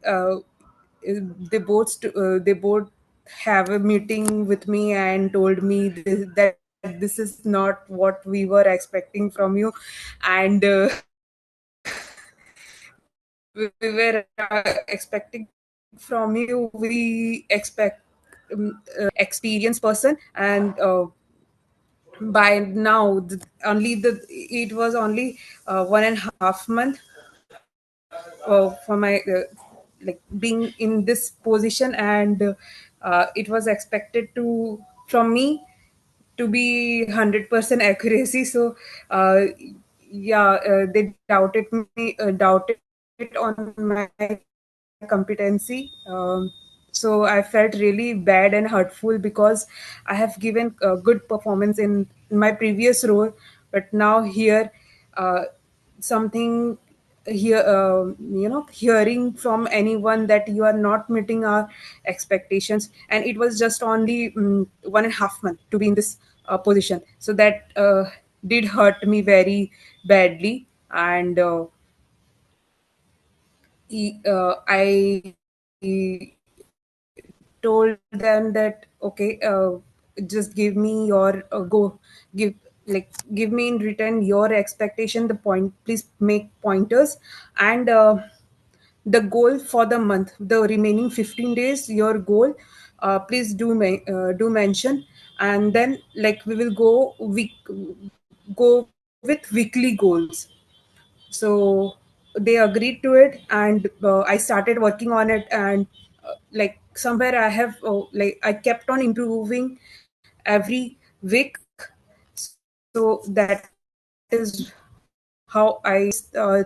They both have a meeting with me and told me that this is not what we were expecting from you, and we were expecting from you. We expect experienced person, and by now only the it was only 1.5 month for my like being in this position, and it was expected to from me to be 100% accuracy. So yeah, they doubted on my competency. So I felt really bad and hurtful, because I have given good performance in my previous role, but now here, uh, something here hearing from anyone that you are not meeting our expectations, and it was just only 1.5 month to be in this position. So that did hurt me very badly, and I told them that, okay, just give me your give give me in return your expectation, the point, please make pointers, and the goal for the month, the remaining 15 days, your goal, please do mention, and then, like, we will go with weekly goals. So they agreed to it, and I started working on it, and like, somewhere I have I kept on improving every week. So that is how I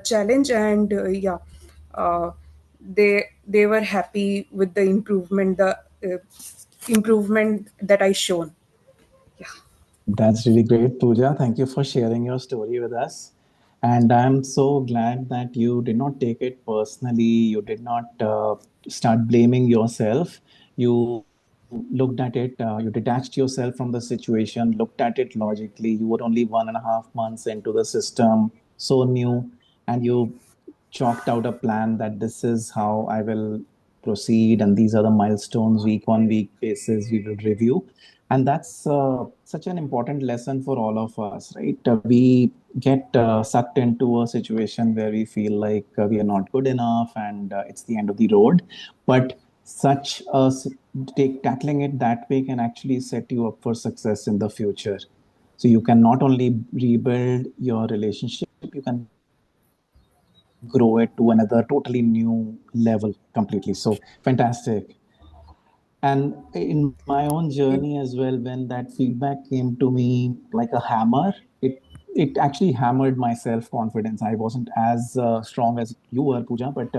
challenge, and yeah, uh, they were happy with the uh, improvement that I shown. Yeah. That's really great, Pooja. Thank you for sharing your story with us. And I'm so glad that you did not take it personally. You did not start blaming yourself. You looked at it, you detached yourself from the situation, looked at it logically. You were only 1.5 months into the system, so new, and you chalked out a plan that this is how I will proceed, and these are the milestones, week on week basis we will review. And that's such an important lesson for all of us, right? We get sucked into a situation where we feel like we are not good enough, and it's the end of the road. But tackling it that way can actually set you up for success in the future. So you can not only rebuild your relationship, you can grow it to another totally new level completely. So fantastic. And in my own journey as well, when that feedback came to me like a hammer, it it actually hammered my self confidence. I wasn't as strong as you were, Pooja, but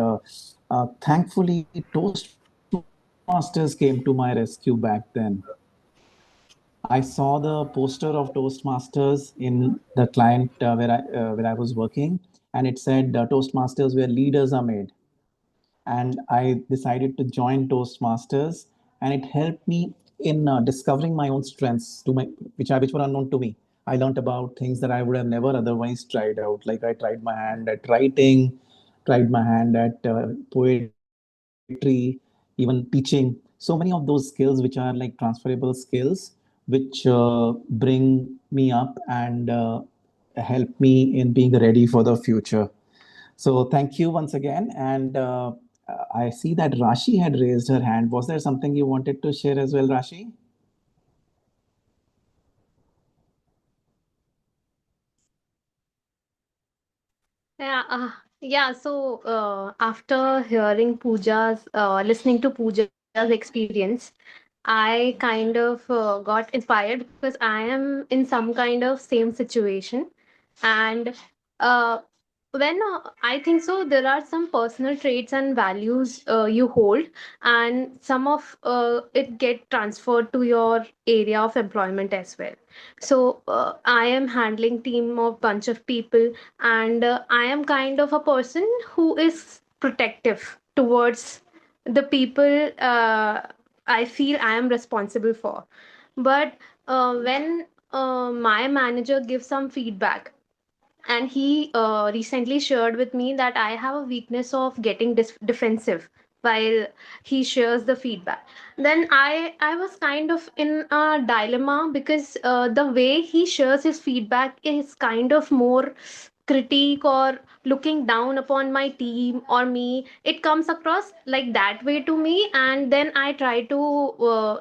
thankfully, Toastmasters came to my rescue back then. I saw the poster of Toastmasters in the client where I was working, and it said Toastmasters where leaders are made. And I decided to join Toastmasters, and it helped me in discovering my own strengths which were unknown to me. I learned about things that I would have never otherwise tried out. Like I tried my hand at writing, tried my hand at poetry, even teaching. So many of those skills, which are like transferable skills, which bring me up and help me in being ready for the future. So thank you once again. And I see that Rashi had raised her hand. Was there something you wanted to share as well, Rashi? Yeah. So after hearing listening to Pooja's experience, I kind of got inspired because I am in some kind of same situation, and uh, when I think so, there are some personal traits and values you hold, and some of it get transferred to your area of employment as well. So I am handling team of bunch of people, and I am kind of a person who is protective towards the people I feel I am responsible for. But when my manager gives some feedback, and he recently shared with me that I have a weakness of getting defensive while he shares the feedback. Then I was kind of in a dilemma because the way he shares his feedback is kind of more critique or looking down upon my team or me. It comes across like that way to me, and then I try to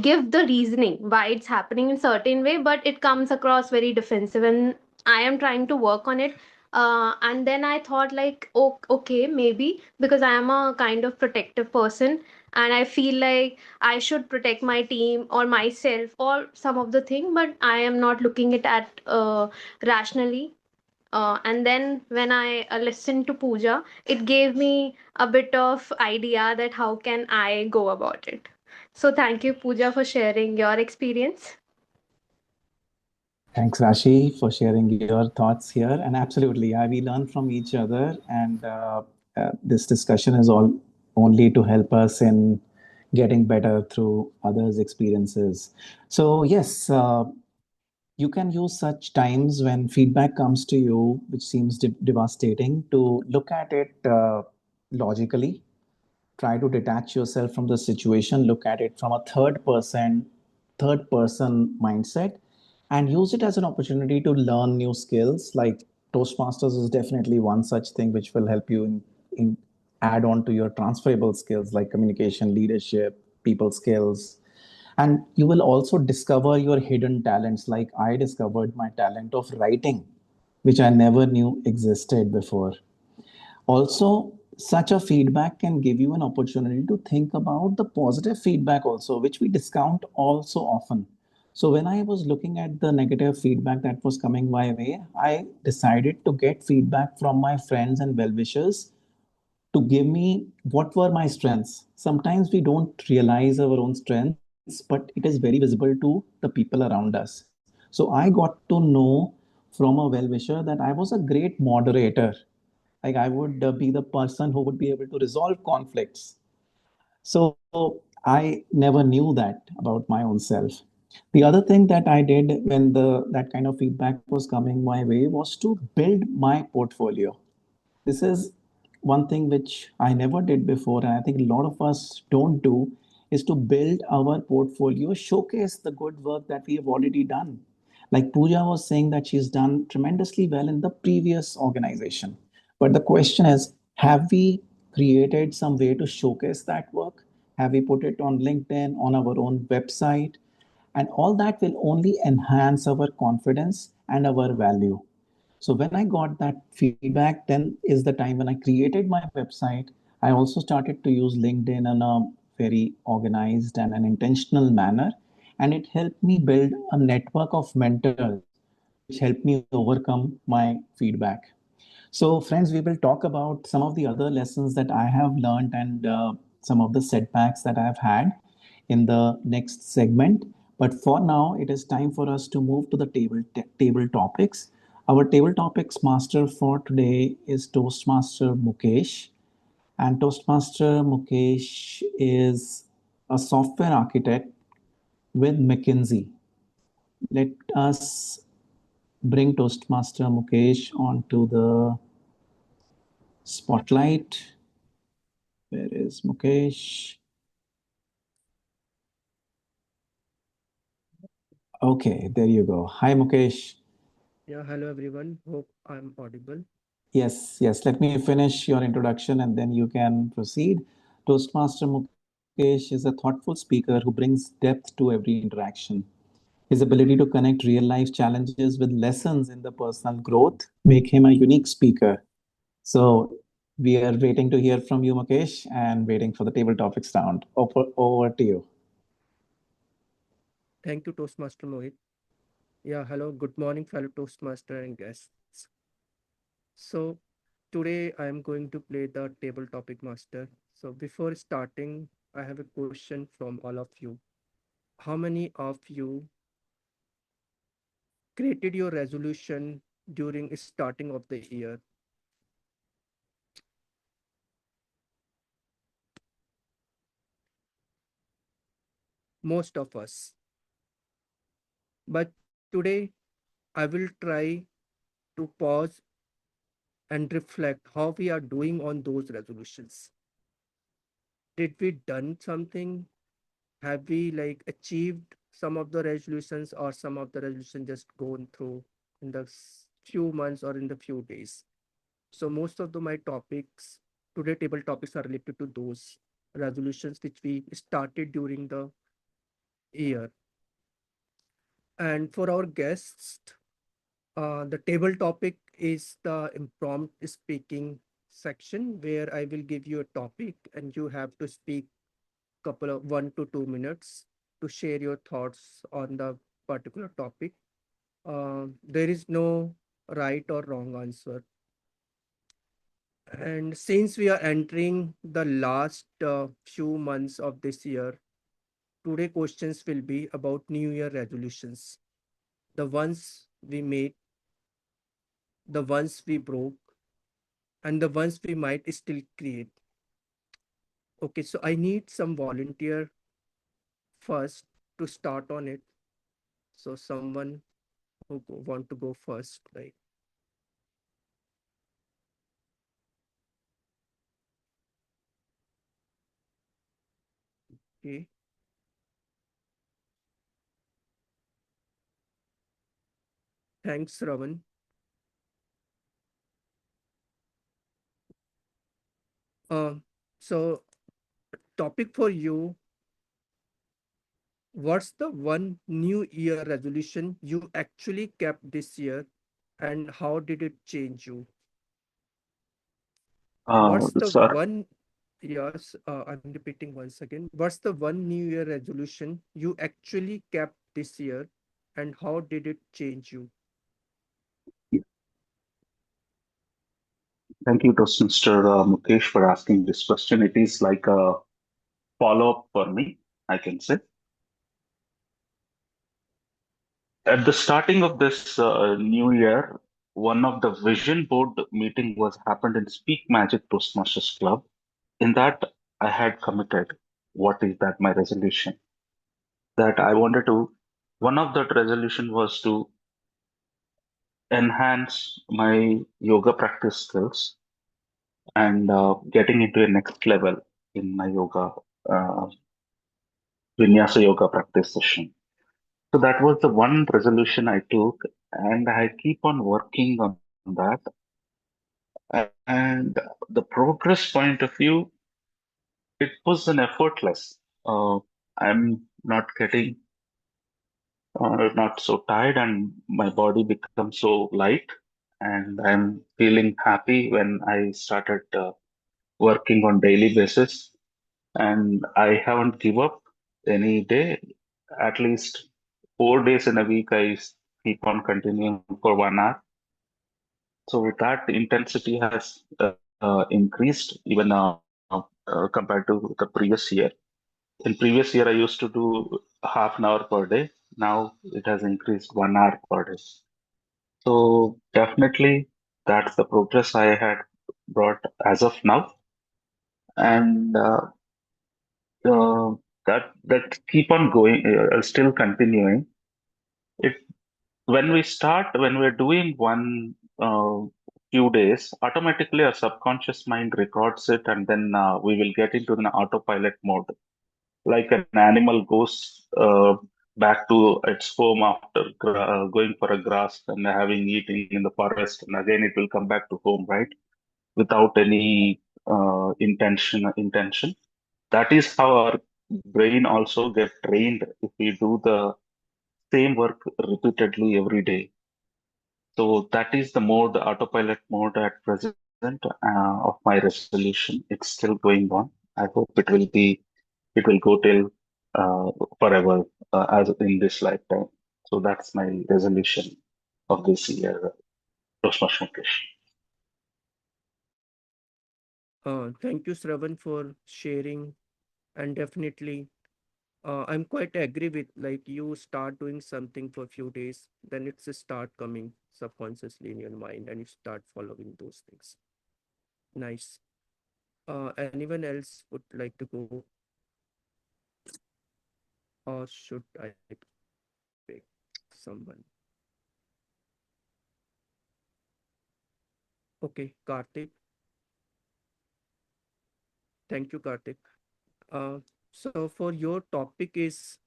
give the reasoning why it's happening in certain way, but it comes across very defensive, and I am trying to work on it. And then I thought like, oh, okay, maybe because I am a kind of protective person, and I feel like I should protect my team or myself or some of the thing, but I am not looking it at rationally. And then when I listened to Pooja, it gave me a bit of idea that how can I go about it. So thank you, Pooja, for sharing your experience. Thanks, Rashi, for sharing your thoughts here. And absolutely, we learn from each other, and this discussion is all only to help us in getting better through others' experiences. So, yes, you can use such times when feedback comes to you, which seems devastating, to look at it logically. Try to detach yourself from the situation, look at it from a third person mindset, and use it as an opportunity to learn new skills. Like Toastmasters is definitely one such thing which will help you in add on to your transferable skills like communication, leadership, people skills. And you will also discover your hidden talents. Like I discovered my talent of writing, which I never knew existed before. Also, such a feedback can give you an opportunity to think about the positive feedback also, which we discount also often. So when I was looking at the negative feedback that was coming my way, I decided to get feedback from my friends and well-wishers to give me what were my strengths. Sometimes we don't realize our own strengths, but it is very visible to the people around us. So I got to know from a well-wisher that I was a great moderator. Like I would be the person who would be able to resolve conflicts. So I never knew that about my own self. The other thing that I did when the that kind of feedback was coming my way was to build my portfolio. This is one thing which I never did before, and I think a lot of us don't do, is to build our portfolio, showcase the good work that we have already done. Like Pooja was saying that she's done tremendously well in the previous organization. But the question is, have we created some way to showcase that work? Have we put it on LinkedIn, on our own website? And all that will only enhance our confidence and our value. So when I got that feedback, then is the time when I created my website. I also started to use LinkedIn in a very organized and an intentional manner. And it helped me build a network of mentors helped me overcome my feedback. So, friends, we will talk about some of the other lessons that I have learned and some of the setbacks that I've had in the next segment. But for now, it is time for us to move to the table topics. Our table topics master for today is Toastmaster Mukesh. And Toastmaster Mukesh is a software architect with McKinsey. Let us bring Toastmaster Mukesh onto the spotlight. Where is Mukesh? Okay, there you go. Hi, Mukesh. Yeah, hello everyone. Hope I'm audible. Yes, yes. Let me finish your introduction and then you can proceed. Toastmaster Mukesh is a thoughtful speaker who brings depth to every interaction. His ability to connect real life challenges with lessons in the personal growth make him a unique speaker. So we are waiting to hear from you, Mukesh, and waiting for the table topics round. Over to you. Thank you, Toastmaster Mohit. Yeah, hello, good morning, fellow Toastmaster and guests. So today I am going to play the table topic master. So before starting, I have a question from all of you. How many of you created your resolution during starting of the year? Most of us. But today I will try to pause and reflect how we are doing on those resolutions. Did we done something? Have we like achieved some of the resolutions, or some of the resolutions just gone through in the few months or in the few days? So most of my topics today, table topics, are related to those resolutions which we started during the year. And for our guests, the table topic is the impromptu speaking section, where I will give you a topic and you have to speak couple of 1 to 2 minutes to share your thoughts on the particular topic. There is no right or wrong answer. And since we are entering the last few months of this year, today questions will be about New Year resolutions, the ones we made, the ones we broke, and the ones we might still create. Okay, so I need some volunteer first to start on it. So someone who want to go first, like. Okay. Thanks, Raman. So topic for you, what's the one New Year resolution you actually kept this year and how did it change you? What's the Sir, one, yes, I'm repeating once again. What's the one New Year resolution you actually kept this year and how did it change you? thank you to Mr. Mukesh for asking this question. It is like a follow-up for me, I can say. At the starting of this new year, one of the vision board meeting was happened in Speak Magic Toastmasters Club. In that, I had committed what is that my resolution that I wanted to. One of that resolution was to enhance my yoga practice skills and getting into a next level in my yoga uh, vinyasa yoga practice session. So that was the one resolution I took, and I keep on working on that. And the progress point of view, it was an effortless. I'm not getting not so tired, and my body becomes so light, and I'm feeling happy when I started working on daily basis. And I haven't give up any day. At least 4 days in a week, I keep on continuing for 1 hour. So that intensity has increased even compared to the previous year. In previous year, I used to do half an hour per day. Now it has increased 1 hour per day. So definitely that's the progress I had brought as of now, and that keep on going, still continuing. It when we start when we're doing one few days, automatically our subconscious mind records it, and then we will get into an autopilot mode, like an animal goes back to its home after going for a grass and having eaten in the forest, and again it will come back to home, right? Without any intention. That is how our brain also get trained if we do the same work repeatedly every day. So that is the mode, the autopilot mode at present of my resolution. It's still going on. I hope it will go till forever as in this lifetime. So that's my resolution of this year, Rosma. Thank you, Shravan, for sharing. And definitely, I'm quite agree with like you start doing something for a few days, then it's a start coming subconsciously in your mind, and you start following those things. Nice. Anyone else would like to go, or should I pick someone? Okay, Karthik. Thank you, Karthik. So for your topic is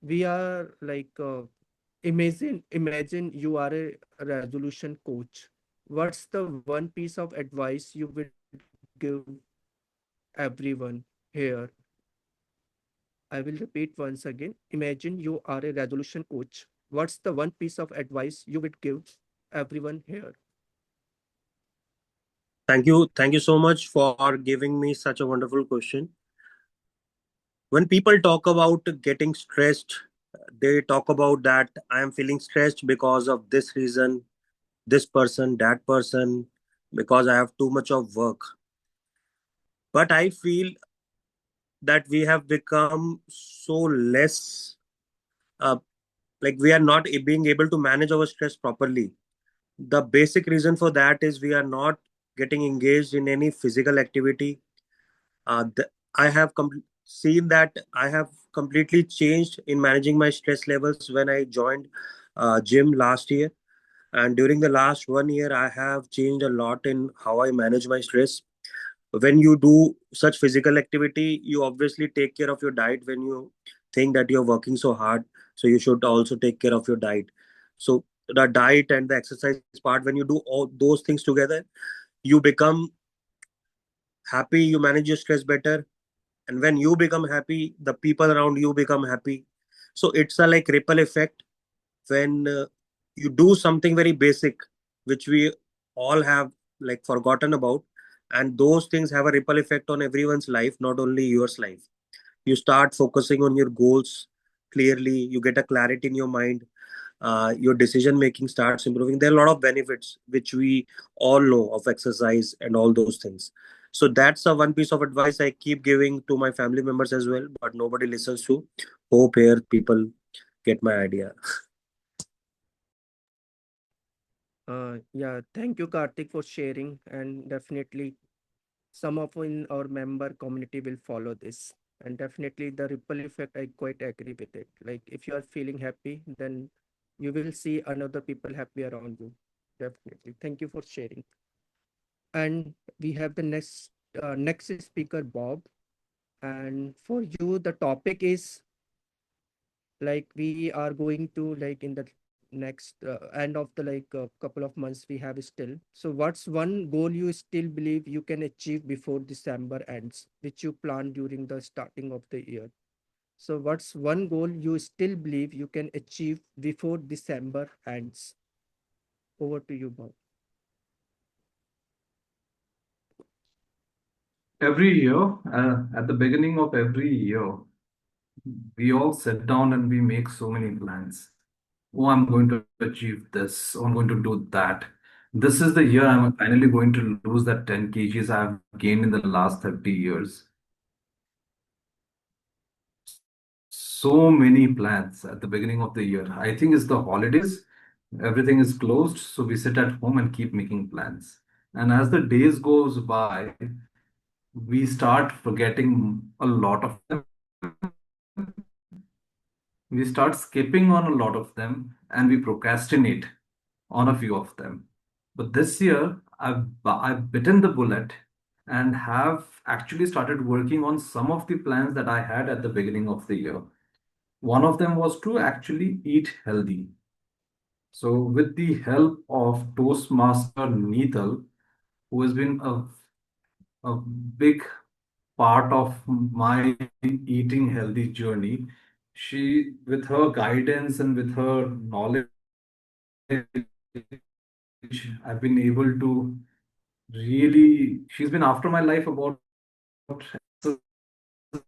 we are like imagine you are a resolution coach. What's the one piece of advice you would give everyone here? I will repeat once again. Imagine you are a resolution coach. What's the one piece of advice you would give everyone here? Thank you. Thank you so much for giving me such a wonderful question. When people talk about getting stressed, they talk about that I am feeling stressed because of this reason, this person, that person, because I have too much of work. But I feel that we have become so less, uh, like we are not being able to manage our stress properly. The basic reason for that is we are not getting engaged in any physical activity. I have seen that I have completely changed in managing my stress levels when I joined gym last year. And during the last 1 year, I have changed a lot in how I manage my stress. When you do such physical activity, you obviously take care of your diet. When you think that you're working so hard, so you should also take care of your diet. So the diet and the exercise part, when you do all those things together, you become happy, you manage your stress better, and when you become happy, the people around you become happy. So it's a like ripple effect. When you do something very basic, which we all have like forgotten about, and those things have a ripple effect on everyone's life, not only yours life. You start focusing on your goals clearly, you get a clarity in your mind, your decision making starts improving. There are a lot of benefits which we all know of exercise and all those things. So that's a one piece of advice I keep giving to my family members as well, but nobody listens to. Hope here people get my idea. Yeah, thank you, Karthik, for sharing. And definitely, some of in our member community will follow this. And definitely, the ripple effect, I quite agree with it. Like, if you are feeling happy, then you will see another people happy around you. Definitely. Thank you for sharing. And we have the next speaker, Bob. And for you, the topic is like we are going to like in the next end of the like couple of months we have still. So what's one goal you still believe you can achieve before December ends, which you plan during the starting of the year? So what's one goal you still believe you can achieve before December ends? Over to you, Bob. Every year, at the beginning of every year, we all sit down and we make so many plans. oh, I'm going to achieve this, oh, I'm going to do that. This is the year I'm finally going to lose that 10 kgs I've gained in the last 30 years. So many plans at the beginning of the year. I think it's the holidays, everything is closed, so we sit at home and keep making plans. And as the days goes by, we start forgetting a lot of them. We start skipping on a lot of them and we procrastinate on a few of them. But this year, I've bitten the bullet and have actually started working on some of the plans that I had at the beginning of the year. One of them was to actually eat healthy. So, with the help of Toastmaster Neetal, who has been a big part of my eating healthy journey, she, with her guidance and with her knowledge, I've been able to really, she's been after my life about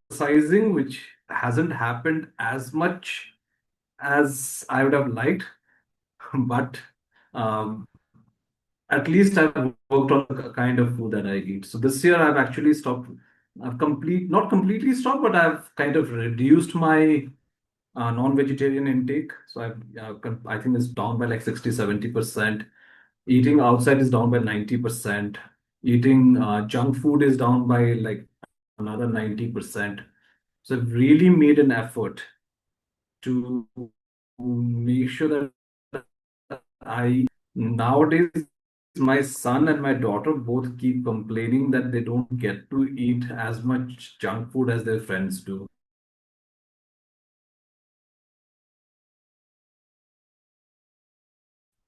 exercising, which hasn't happened as much as I would have liked, but um, at least I've worked on the kind of food that I eat. So this year I've actually stopped. Not completely stopped, but I've kind of reduced my non-vegetarian intake. So I think it's down by like 60-70%. Eating outside is down by 90%. Eating junk food is down by like another 90%. So I've really made an effort to make sure that I nowadays my son and my daughter both keep complaining that they don't get to eat as much junk food as their friends do.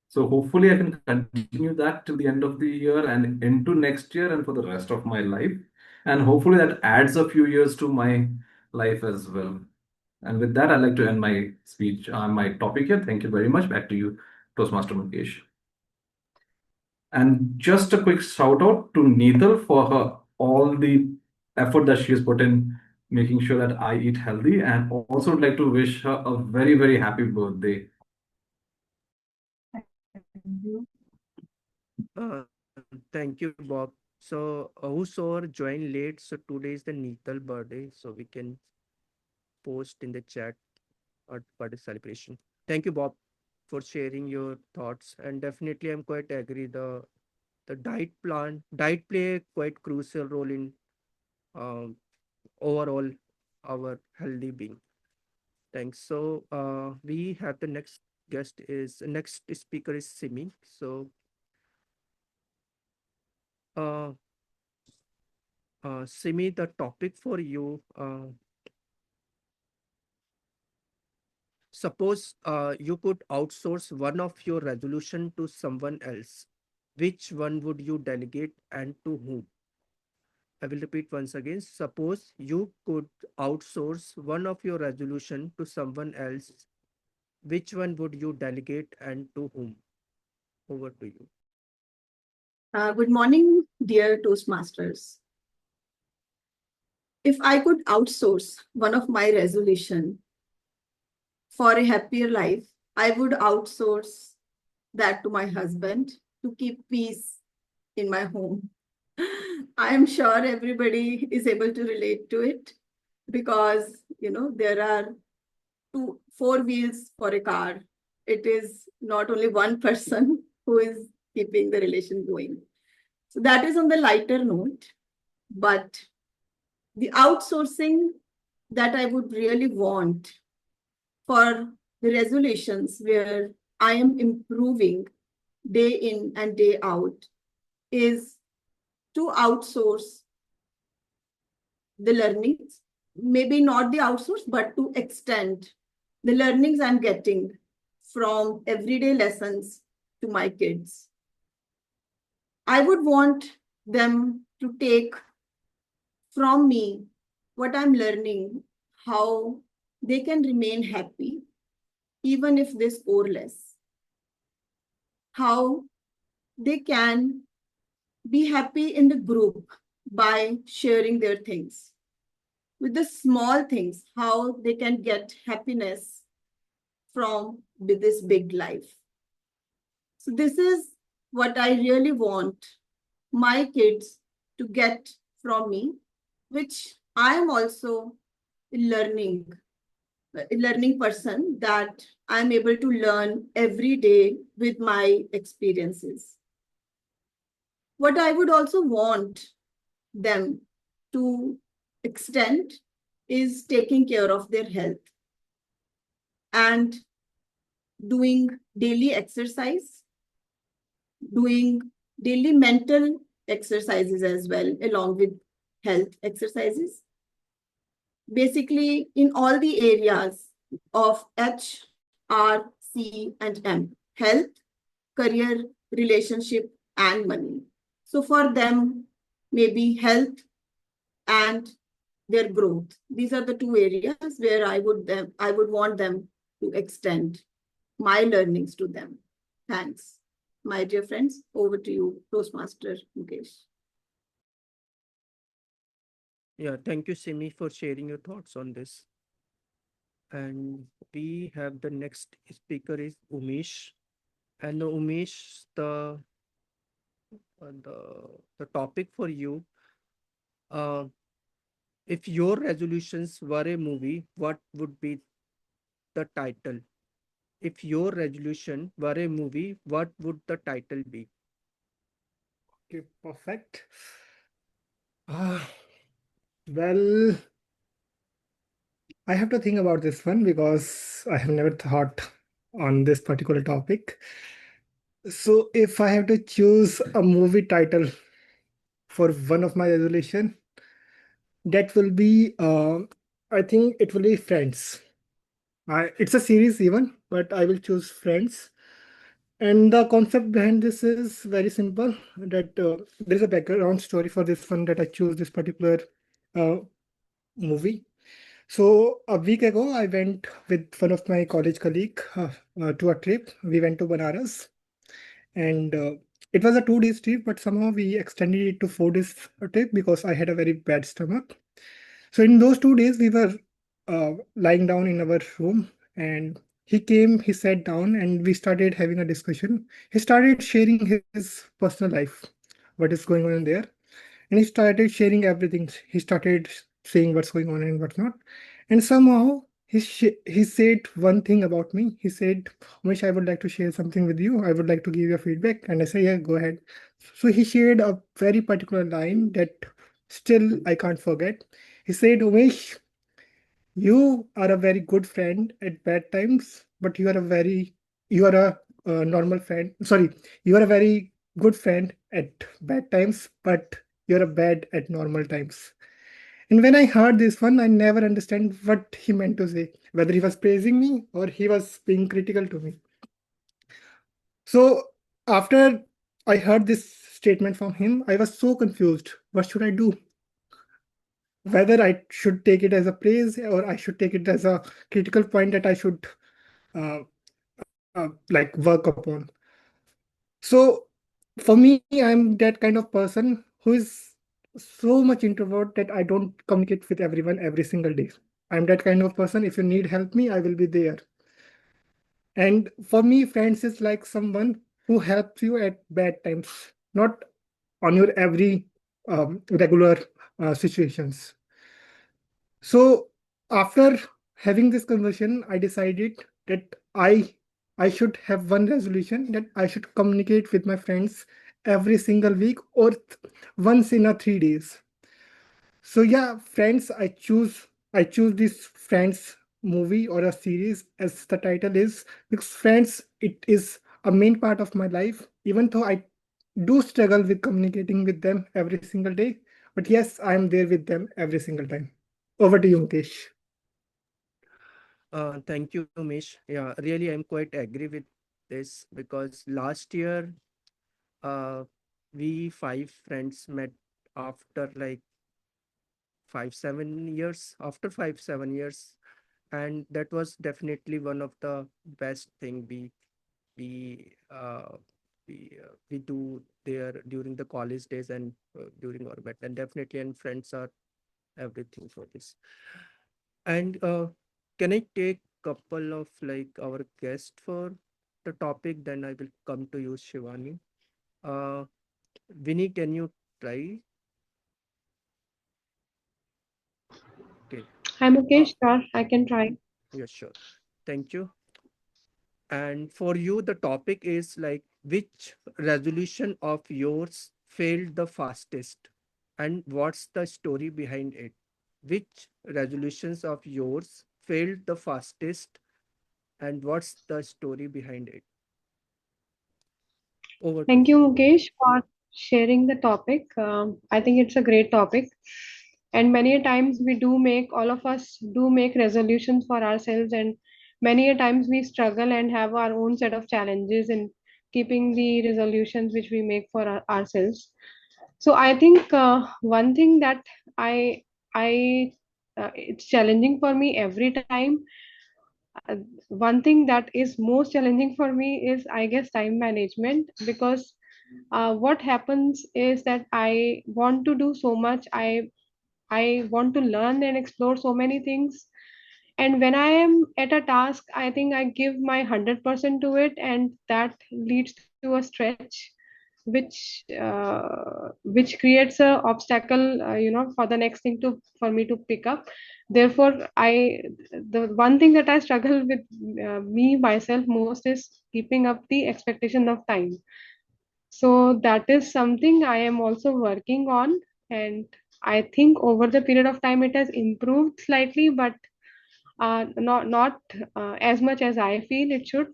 So hopefully I can continue that till the end of the year and into next year and for the rest of my life. And hopefully that adds a few years to my life as well. And with that, I'd like to end my speech, my topic here. Thank you very much. Back to you, Toastmaster Mukesh. And just a quick shout out to Neetal for her all the effort that she has put in making sure that I eat healthy, and also would like to wish her a very, very happy birthday. Uh, Thank you, Bob. So, whosoever joined late, so today is the Neetal birthday, so we can post in the chat or birthday celebration. Thank you, Bob, for sharing your thoughts. And definitely, I'm quite agree. The diet play a quite crucial role in um, overall our healthy being. Thanks. So, we have the next speaker is Simi. So, uh, Simi, the topic for you. Suppose you could outsource one of your resolution to someone else. Which one would you delegate and to whom? I will repeat once again. Suppose you could outsource one of your resolution to someone else. Which one would you delegate and to whom? Over to you. Good morning, dear Toastmasters. If I could outsource one of my resolution for a happier life, I would outsource that to my husband to keep peace in my home. I am sure everybody is able to relate to it because, there are four wheels for a car. It is not only one person who is keeping the relation going. So that is on the lighter note, but the outsourcing that I would really want for the resolutions where I am improving day in and day out is to outsource the learnings, maybe not the outsource, but to extend the learnings I'm getting from everyday lessons to my kids. I would want them to take from me what I'm learning, how they can remain happy, even if they score less, how they can be happy in the group by sharing their things. With the small things, how they can get happiness from with this big life. So this is what I really want my kids to get from me, which I am also a learning person, that I'm able to learn every day with my experiences. What I would also want them to extend is taking care of their health and doing daily exercise, doing daily mental exercises as well, along with health exercises. Basically, in all the areas of H, R, C, and M: health, career, relationship, and money. So for them, maybe health and their growth. These are the two areas where I would want them to extend my learnings to them. Thanks. My dear friends, over to you, Toastmaster Mukesh. Yeah, thank you, Simi, for sharing your thoughts on this. And we have the next speaker is Umesh. And Umesh, the topic for you, uh, if your resolutions were a movie, what would be the title? If your resolution were a movie, what would the title be? Okay, perfect. Ah, well, I have to think about this one because I have never thought on this particular topic. So if I have to choose a movie title for one of my resolution, that will be, I think it will be Friends. It's a series even, but I will choose Friends. And the concept behind this is very simple, that there is a background story for this one, that I choose this particular uh, movie. So a week ago, I went with one of my college colleague to a trip. We went to Banaras, and it was a 2 days trip, but somehow we extended it to 4 days trip because I had a very bad stomach. So in those 2 days, we were lying down in our room, and he came, he sat down, and we started having a discussion. He started sharing his personal life, what is going on in there, and he started sharing everything. He started saying what's going on and what's not. And somehow he said one thing about me. He said, Umesh, I would like to share something with you. I would like to give you a feedback. And I said, yeah, go ahead. So he shared a very particular line that still I can't forget. He said, Umesh, you are a very good friend at bad times, but you are a normal friend. Sorry, you are a very good friend at bad times, but you're a bad at normal times. And when I heard this one, I never understand what he meant to say, whether he was praising me or he was being critical to me. So after I heard this statement from him, I was so confused. What should I do? Whether I should take it as a praise or I should take it as a critical point that I should uh, like work upon. So for me, I'm that kind of person who is so much introvert that I don't communicate with everyone every single day. I'm that kind of person. If you need help me, I will be there. And for me, friends is like someone who helps you at bad times, not on your every regular situations. So after having this conversation, I decided that I should have one resolution, that I should communicate with my friends every single week or once in a 3 days. So yeah, Friends, I choose this Friends movie or a series, as the title is, because Friends, it is a main part of my life, even though I do struggle with communicating with them every single day. But yes, I am there with them every single time. Over to you, Mukesh. Thank you, Umesh. Yeah, really, I'm quite agree with this because last year, uh, we five friends met after like 5, 7 years, after 5, 7 years, and that was definitely one of the best thing we uh, we do there during the college days and during our met, and definitely, and friends are everything for this. And can I take couple of like our guests for the topic, then I will come to you, Shivani. Uh, Vinny, can you try? Okay. Hi Mukesh, sure, I can try. Yeah, sure. Thank you. And for you, the topic is like which resolution of yours failed the fastest, and what's the story behind it? Which resolutions of yours failed the fastest, and what's the story behind it? Over to Thank you. you, Mukesh, for sharing the topic. I think it's a great topic. And many a times we do make, all of us do make resolutions for ourselves, and many a times we struggle and have our own set of challenges in keeping the resolutions which we make for ourselves. So I think one thing that I I it's challenging for me every time. uh, One thing that is most challenging for me is, I guess, time management, because what happens is that I want to do so much. I want to learn and explore so many things, and when I am at a task, I think I give my 100% to it, and that leads to a stretch, which creates a obstacle, for the next thing to for me to pick up. Therefore, the one thing that I struggle with, me myself most, is keeping up the expectation of time. So that is something I am also working on, and I think over the period of time it has improved slightly, but not as much as I feel it should.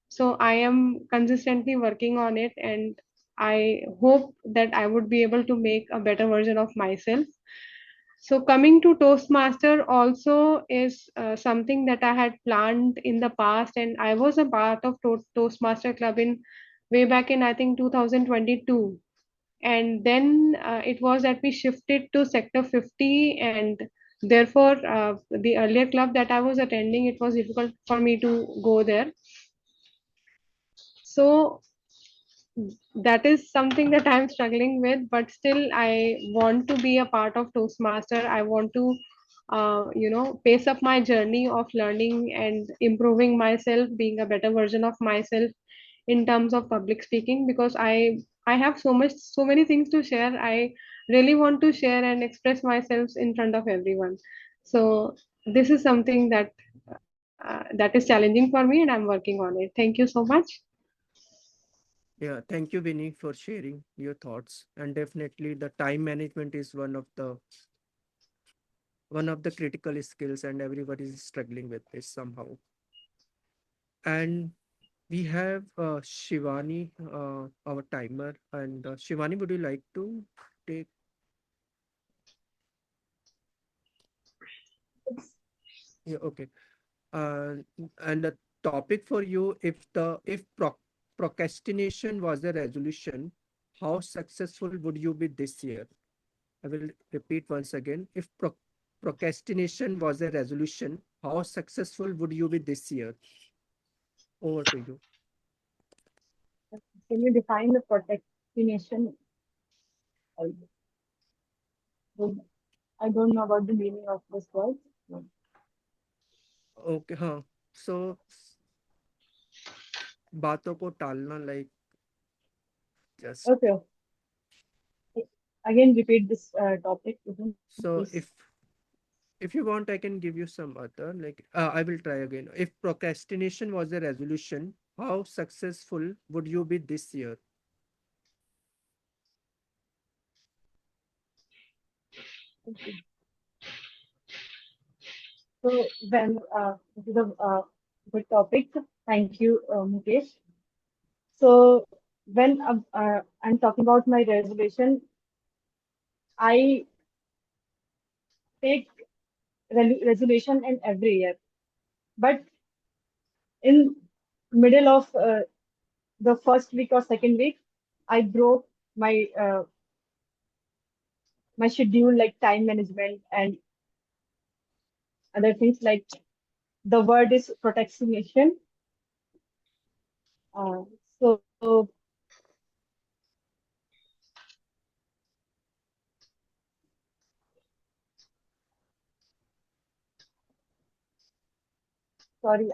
So I am consistently working on it, and I hope that I would be able to make a better version of myself. So coming to Toastmaster also is something that I had planned in the past, and I was a part of Toastmaster Club in way back in, I think, 2022. And then it was that we shifted to Sector 50, and therefore the earlier club that I was attending, it was difficult for me to go there. So that is something that I'm struggling with, but still I want to be a part of Toastmaster. I want to pace up my journey of learning and improving myself, being a better version of myself in terms of public speaking, because I have so many things to share. I really want to share and express myself in front of everyone. So this is something that is challenging for me, and I'm working on it. Thank you so much. Yeah, thank you, Vinny, for sharing your thoughts. And definitely, the time management is one of the critical skills, and everybody is struggling with this somehow. And we have Shivani, our timer. And Shivani, would you like to take? Yeah, okay. Uh, and the topic for you, if procrastination was a resolution, how successful would you be this year? I will repeat once again. If procrastination was a resolution, how successful would you be this year? Over to you. Can you define the procrastination? I I don't know about the meaning of this word. No. Okay, हाँ. So बातों को टालना, like just Okay. Again, repeat this topic, so please. if you want, I can give you some other, like I will try again. If procrastination was a resolution, how successful would you be this year? Okay. So when this is a good topic. Thank you, Mukesh. So when I'm talking about my resolution, I take resolution in every year, but in middle of the first week or second week, I broke my schedule, like time management and other things. Like the word is procrastination. So Sorry,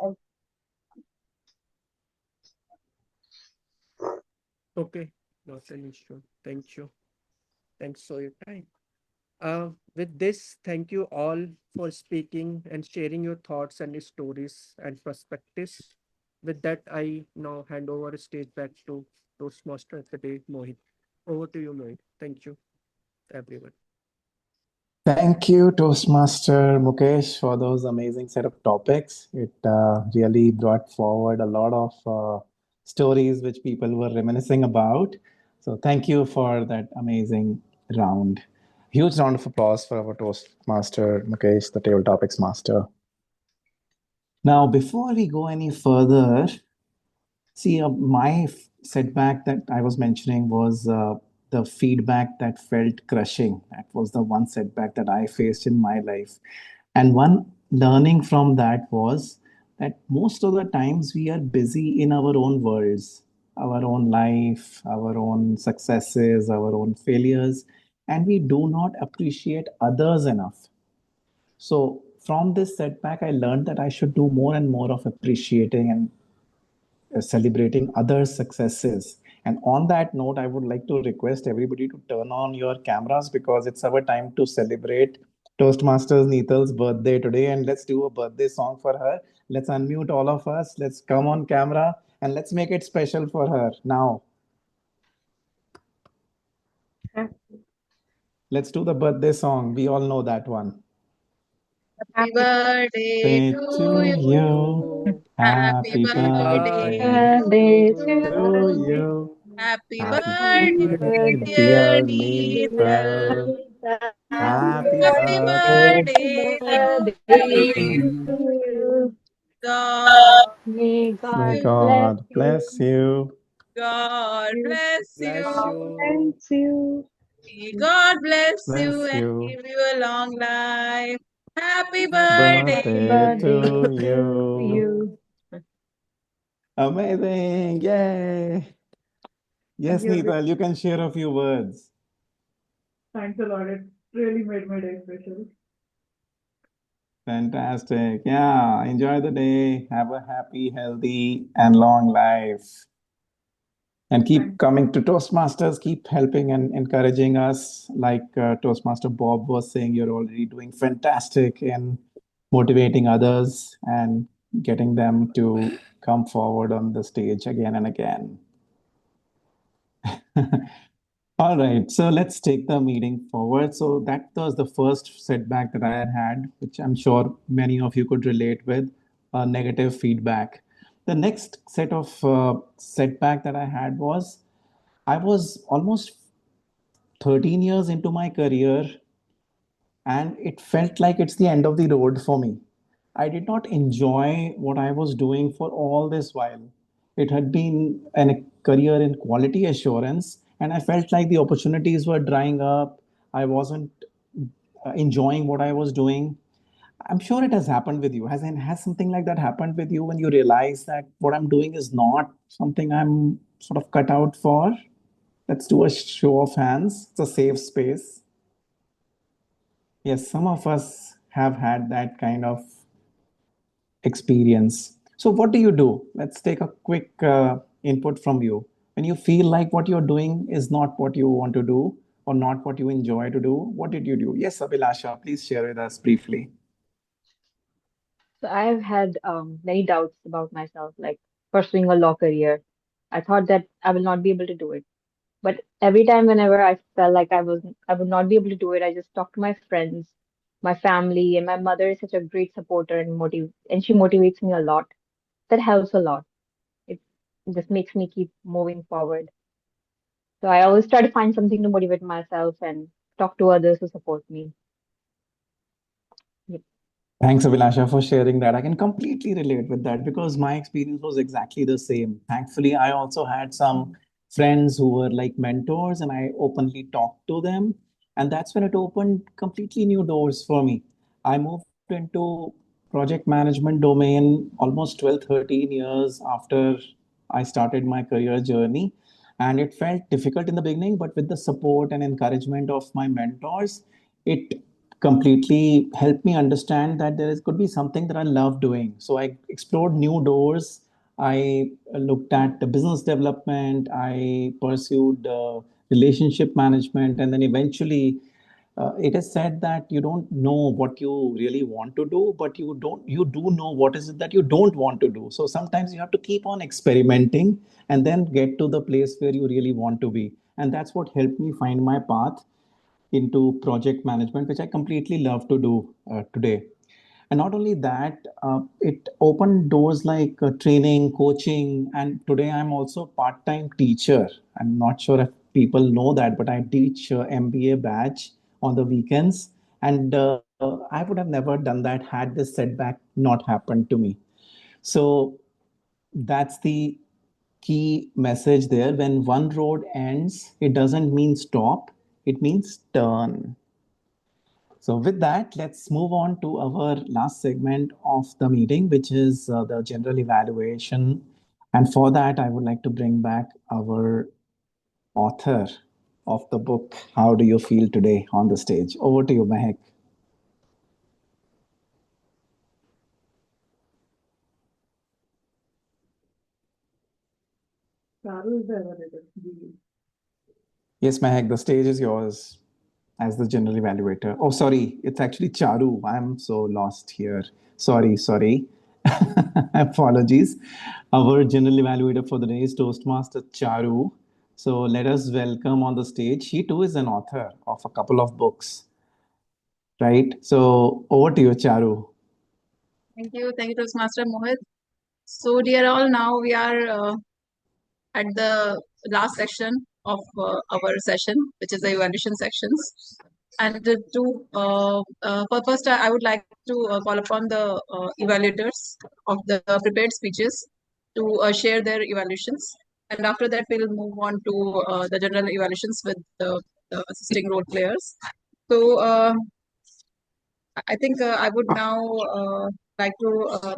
Okay, not an issue. Thank you. Thanks for your time. With this, thank you all for speaking and sharing your thoughts and stories and perspectives. With that, I now hand over the stage back to Toastmaster of the day, Mohit. Over to you, Mohit. Thank you, everyone. Thank you, Toastmaster Mukesh, for those amazing set of topics. It really brought forward a lot of stories which people were reminiscing about. So, thank you for that amazing round. Huge round of applause for our Toastmaster Mukesh, the table topics master. Now, before we go any further, see, my setback that I was mentioning was the feedback that felt crushing. That was the one setback that I faced in my life. And one learning from that was that most of the times we are busy in our own worlds, our own life, our own successes, our own failures, and we do not appreciate others enough. So, from this setback, I learned that I should do more and more of appreciating and celebrating others' successes. And on that note, I would like to request everybody to turn on your cameras because it's our time to celebrate Toastmasters Neetal's birthday today. And let's do a birthday song for her. Let's unmute all of us. Let's come on camera and let's make it special for her now. Let's do the birthday song. We all know that one. Happy birthday Day to to you. you. Happy Happy birthday birthday to to you. you. Happy Happy birthday, birthday, dear dear Neetal. Neetal. Happy Happy birthday to birthday. you. God may May God bless God bless you. you. God bless Bless you. you. Thanks you. May God bless you Bless and you. give you a long life. Happy Happy birthday. Happy Birthday birthday to to you. you. Amazing. Yay. Yes, Neetal, you can share a few words. Thanks a lot. It really made my day special. Fantastic. Yeah. Enjoy the day. Have a happy, healthy, and long life. And keep coming to Toastmasters, keep helping and encouraging us. Like Toastmaster Bob was saying, you're already doing fantastic in motivating others and getting them to come forward on the stage again and again. All right, so let's take the meeting forward. So that was the first setback that I had, which I'm sure many of you could relate with, negative feedback. The next set of setback that I had was I was almost 13 years into my career and it felt like it's the end of the road for me. I did not enjoy what I was doing for all this while. It had been a career in quality assurance, and I felt like the opportunities were drying up. I wasn't enjoying what I was doing. I'm sure it has happened with you. Has something like that happened with you when you realize that what I'm doing is not something I'm sort of cut out for? Let's do a show of hands. It's a safe space. Yes, some of us have had that kind of experience. So, what do you do? Let's take a quick input from you. When you feel like what you're doing is not what you want to do or not what you enjoy to do, what did you do? Yes, Abhilasha, please share with us briefly. So I've had many doubts about myself, like pursuing a law career. I thought that I will not be able to do it. But every time, whenever I felt like I would not be able to do it, I just talk to my friends, my family, and my mother is such a great supporter and she motivates me a lot. That helps a lot. It just makes me keep moving forward. So I always try to find something to motivate myself and talk to others who support me. Yep. Thanks, Abhilasha, for sharing that. I can completely relate with that because my experience was exactly the same. Thankfully, I also had some friends who were like mentors, and I openly talked to them. And that's when it opened completely new doors for me. I moved into project management domain almost 12, 13 years after I started my career journey. And it felt difficult in the beginning, but with the support and encouragement of my mentors, it completely helped me understand that could be something that I love doing. So I explored new doors. I looked at the business development. I pursued relationship management, and then eventually, it is said that you don't know what you really want to do, but you do know what is it that you don't want to do. So sometimes you have to keep on experimenting and then get to the place where you really want to be. And that's what helped me find my path into project management, which I completely love to do today. And not only that, it opened doors like training, coaching, and today I'm also a part-time teacher. I'm not sure if people know that, but I teach MBA batch on the weekends. And I would have never done that had this setback not happened to me. So that's the key message there. When one road ends, it doesn't mean stop, it means turn. So with that, let's move on to our last segment of the meeting, which is the general evaluation. And for that, I would like to bring back our author of the book, How Do You Feel Today, on the stage. Over to you, Mehak. Yes, Mehak, the stage is yours as the general evaluator. Oh, sorry, it's actually Charu. I'm so lost here. Sorry. Apologies. Our general evaluator for the day is Toastmaster Charu. So let us welcome on the stage. She too is an author of a couple of books, right? So over to you, Charu. Thank you, Toastmaster Mohit. So, dear all, now we are at the last section of our session, which is the evaluation sections. And for first, I would like to call upon the evaluators of the prepared speeches to share their evaluations. And after that, we'll move on to the general evaluations with the assisting role players. So, I think I would now like to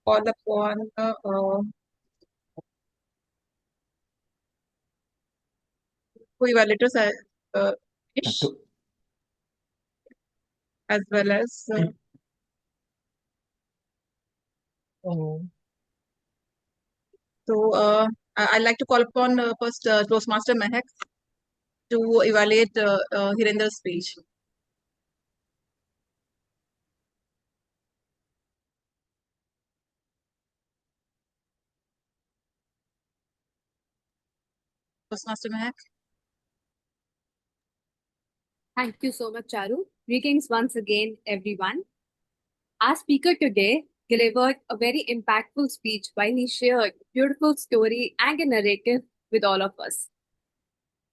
call upon co-evaluators Ish, as well as I'd like to call upon first Toastmaster Mehak to evaluate Hirendra's speech. Toastmaster Mehak. Thank you so much, Charu. Greetings once again, everyone. Our speaker today delivered a very impactful speech while he shared a beautiful story and a narrative with all of us.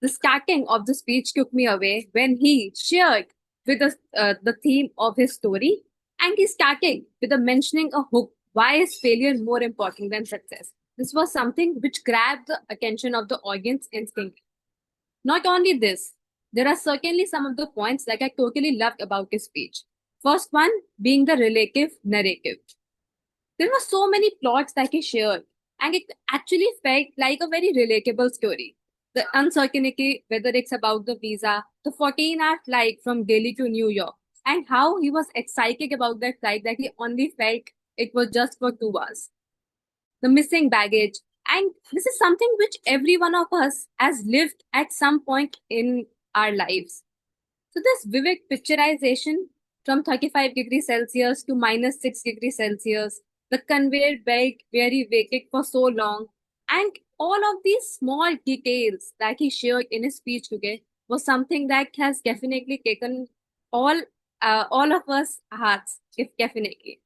The starting of the speech took me away when he shared with us the theme of his story, and he started with a mentioning a hook. Why is failure more important than success? This was something which grabbed the attention of the audience instantly. Not only this, there are certainly some of the points that I totally loved about his speech. First one being the relative narrative. There were so many plots that he shared, and it actually felt like a very relatable story. The uncertainty, whether it's about the visa, the 14-hour flight from Delhi to New York, and how he was excited about that flight that he only felt it was just for 2 hours. The missing baggage, and this is something which every one of us has lived at some point in our lives. So this vivid picturization from 35 degrees Celsius to minus 6 degrees Celsius, the conveyor belt where he waited for so long, and all of these small details that he shared in his speech today was something that has definitely taken all of us hearts, if definitely.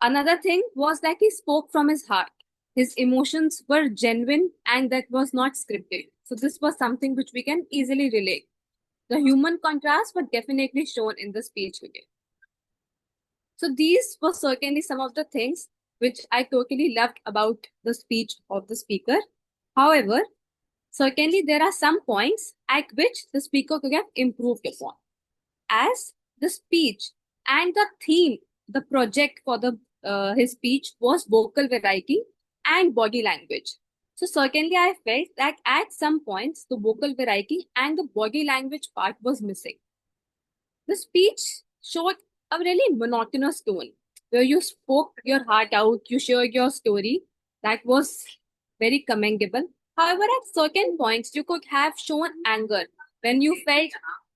Another thing was that he spoke from his heart. His emotions were genuine and that was not scripted. So this was something which we can easily relate. The human contrast were definitely shown in the speech today. So these were certainly some of the things which I totally loved about the speech of the speaker. However, certainly there are some points at which the speaker could have improved upon. As the speech and the theme, the project for his speech was vocal variety and body language. So certainly I felt that at some points the vocal variety and the body language part was missing. The speech showed a really monotonous tone where you spoke your heart out, you shared your story. That was very commendable. However, at certain points, you could have shown anger when you felt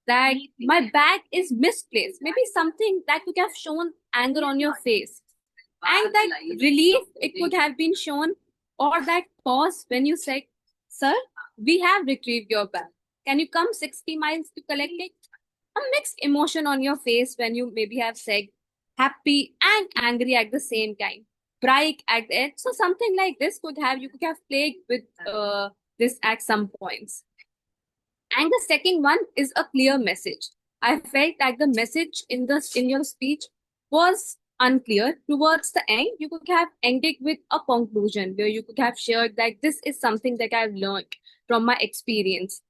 that my bag is misplaced. Maybe something that could have shown anger on your face. And that relief, it could have been shown, or that pause when you said, "Sir, we have retrieved your bag. Can you come 60 miles to collect it?" A mixed emotion on your face when you maybe have said happy and angry at the same time, bright at the end. So something like this you could have played with this at some points. And the second one is a clear message. I felt that the message in your speech was unclear. Towards the end, you could have ended with a conclusion where you could have shared that this is something that I've learned from my experience,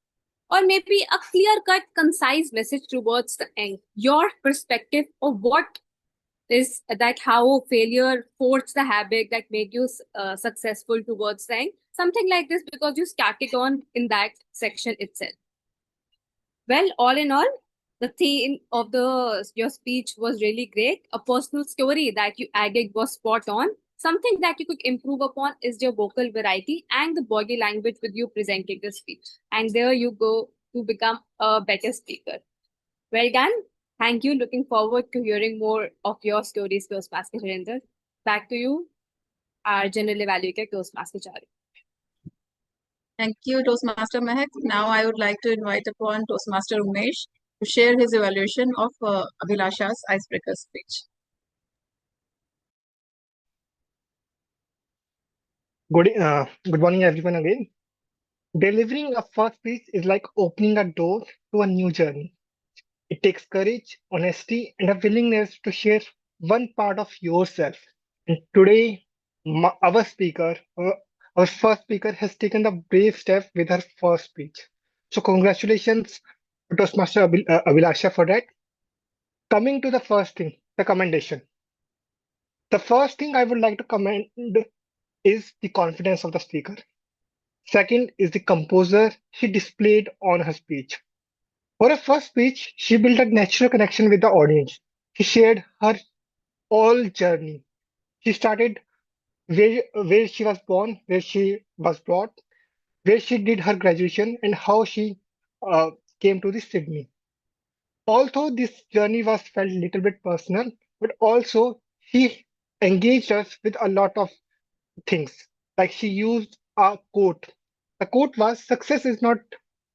or maybe a clear cut, concise message towards the end. Your perspective of what is that, how failure forged the habit that made you successful towards the end. Something like this, because you started on in that section itself. Well, all in all, the theme of your speech was really great. A personal story that you added was spot on. Something that you could improve upon is your vocal variety and the body language with you presenting the speech. And there you go to become a better speaker. Well done. Thank you. Looking forward to hearing more of your stories, Toastmaster Harinder. Back to you, our general evaluator, Toastmaster Chari. Thank you, Toastmaster Mehak. Now I would like to invite upon Toastmaster Umesh to share his evaluation of Abhilasha's icebreaker speech. Good morning, everyone, again. Delivering a first speech is like opening a door to a new journey. It takes courage, honesty, and a willingness to share one part of yourself. And today, our first speaker, has taken the brave step with her first speech. So, congratulations to Toastmaster Abhilasha for that. Coming to the first thing, the commendation. The first thing I would like to commend is the confidence of the speaker. Second is the composure she displayed on her speech. For her first speech, she built a natural connection with the audience. She shared her all journey. She started where she was born, where she was brought, where she did her graduation, and how she came to the Sydney. Although this journey was felt a little bit personal, but also she engaged us with a lot of things. Like she used a quote. The quote was, "Success is not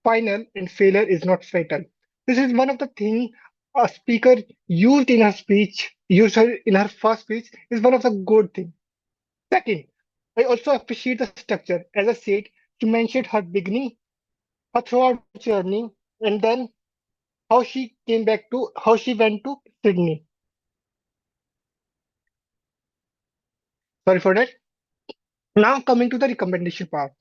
final and failure is not fatal." This is one of the things a speaker used in her speech, used her in her first speech, is one of the good things. Second, I also appreciate the structure. As I said, she mentioned her beginning, her throughout journey, and then how she went to Sydney. Sorry for that. Now coming to the recommendation part.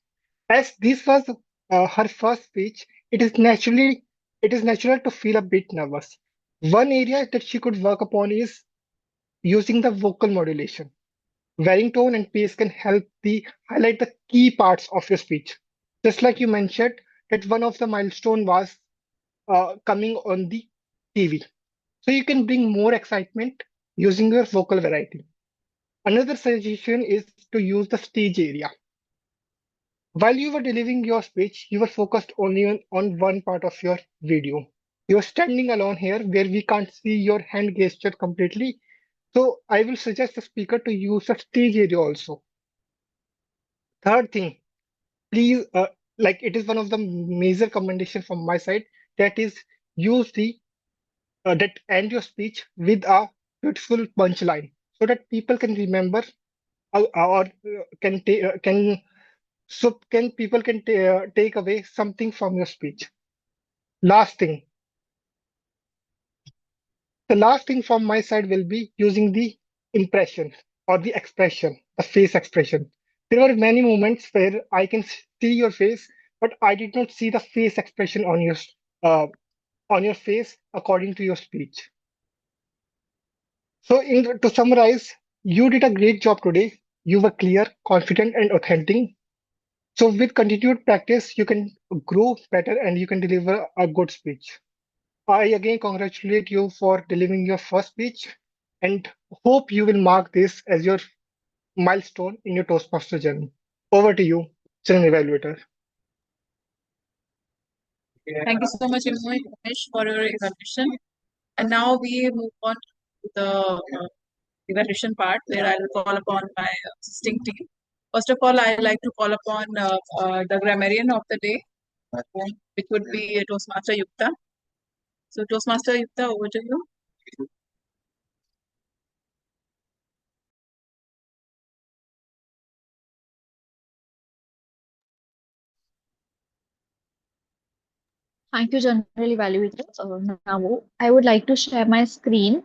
As this was her first speech, it is natural to feel a bit nervous. One area that she could work upon is using the vocal modulation. Varying tone and pace can help the highlight the key parts of your speech. Just like you mentioned, that one of the milestone was coming on the TV. So you can bring more excitement using your vocal variety. Another suggestion is to use the stage area. While you were delivering your speech, you were focused only on one part of your video. You're standing alone here where we can't see your hand gesture completely. So I will suggest the speaker to use the stage area also. Third thing, please, like it is one of the major commendation from my side, that is use that end your speech with a beautiful punchline so that people can remember or can people can take away something from your speech. Last thing, the last thing from my side will be using the impression or the expression, the face expression. There were many moments where I can see your face, but I did not see the face expression uh, on your face according to your speech. So, to summarize, you did a great job today. You were clear, confident, and authentic. So with continued practice, you can grow better and you can deliver a good speech. I again congratulate you for delivering your first speech and hope you will mark this as your milestone in your Toastmaster journey. Over to you, Children Evaluator. Thank you so much, Umesh, for your evaluation. And now we move on to the evaluation part where I will call upon my assisting team. First of all, I like to call upon the grammarian of the day, which would be Toastmaster Yukta. So, Toastmaster Yukta, over to you. Thank you, General Evaluator. Now, I would like to share my screen.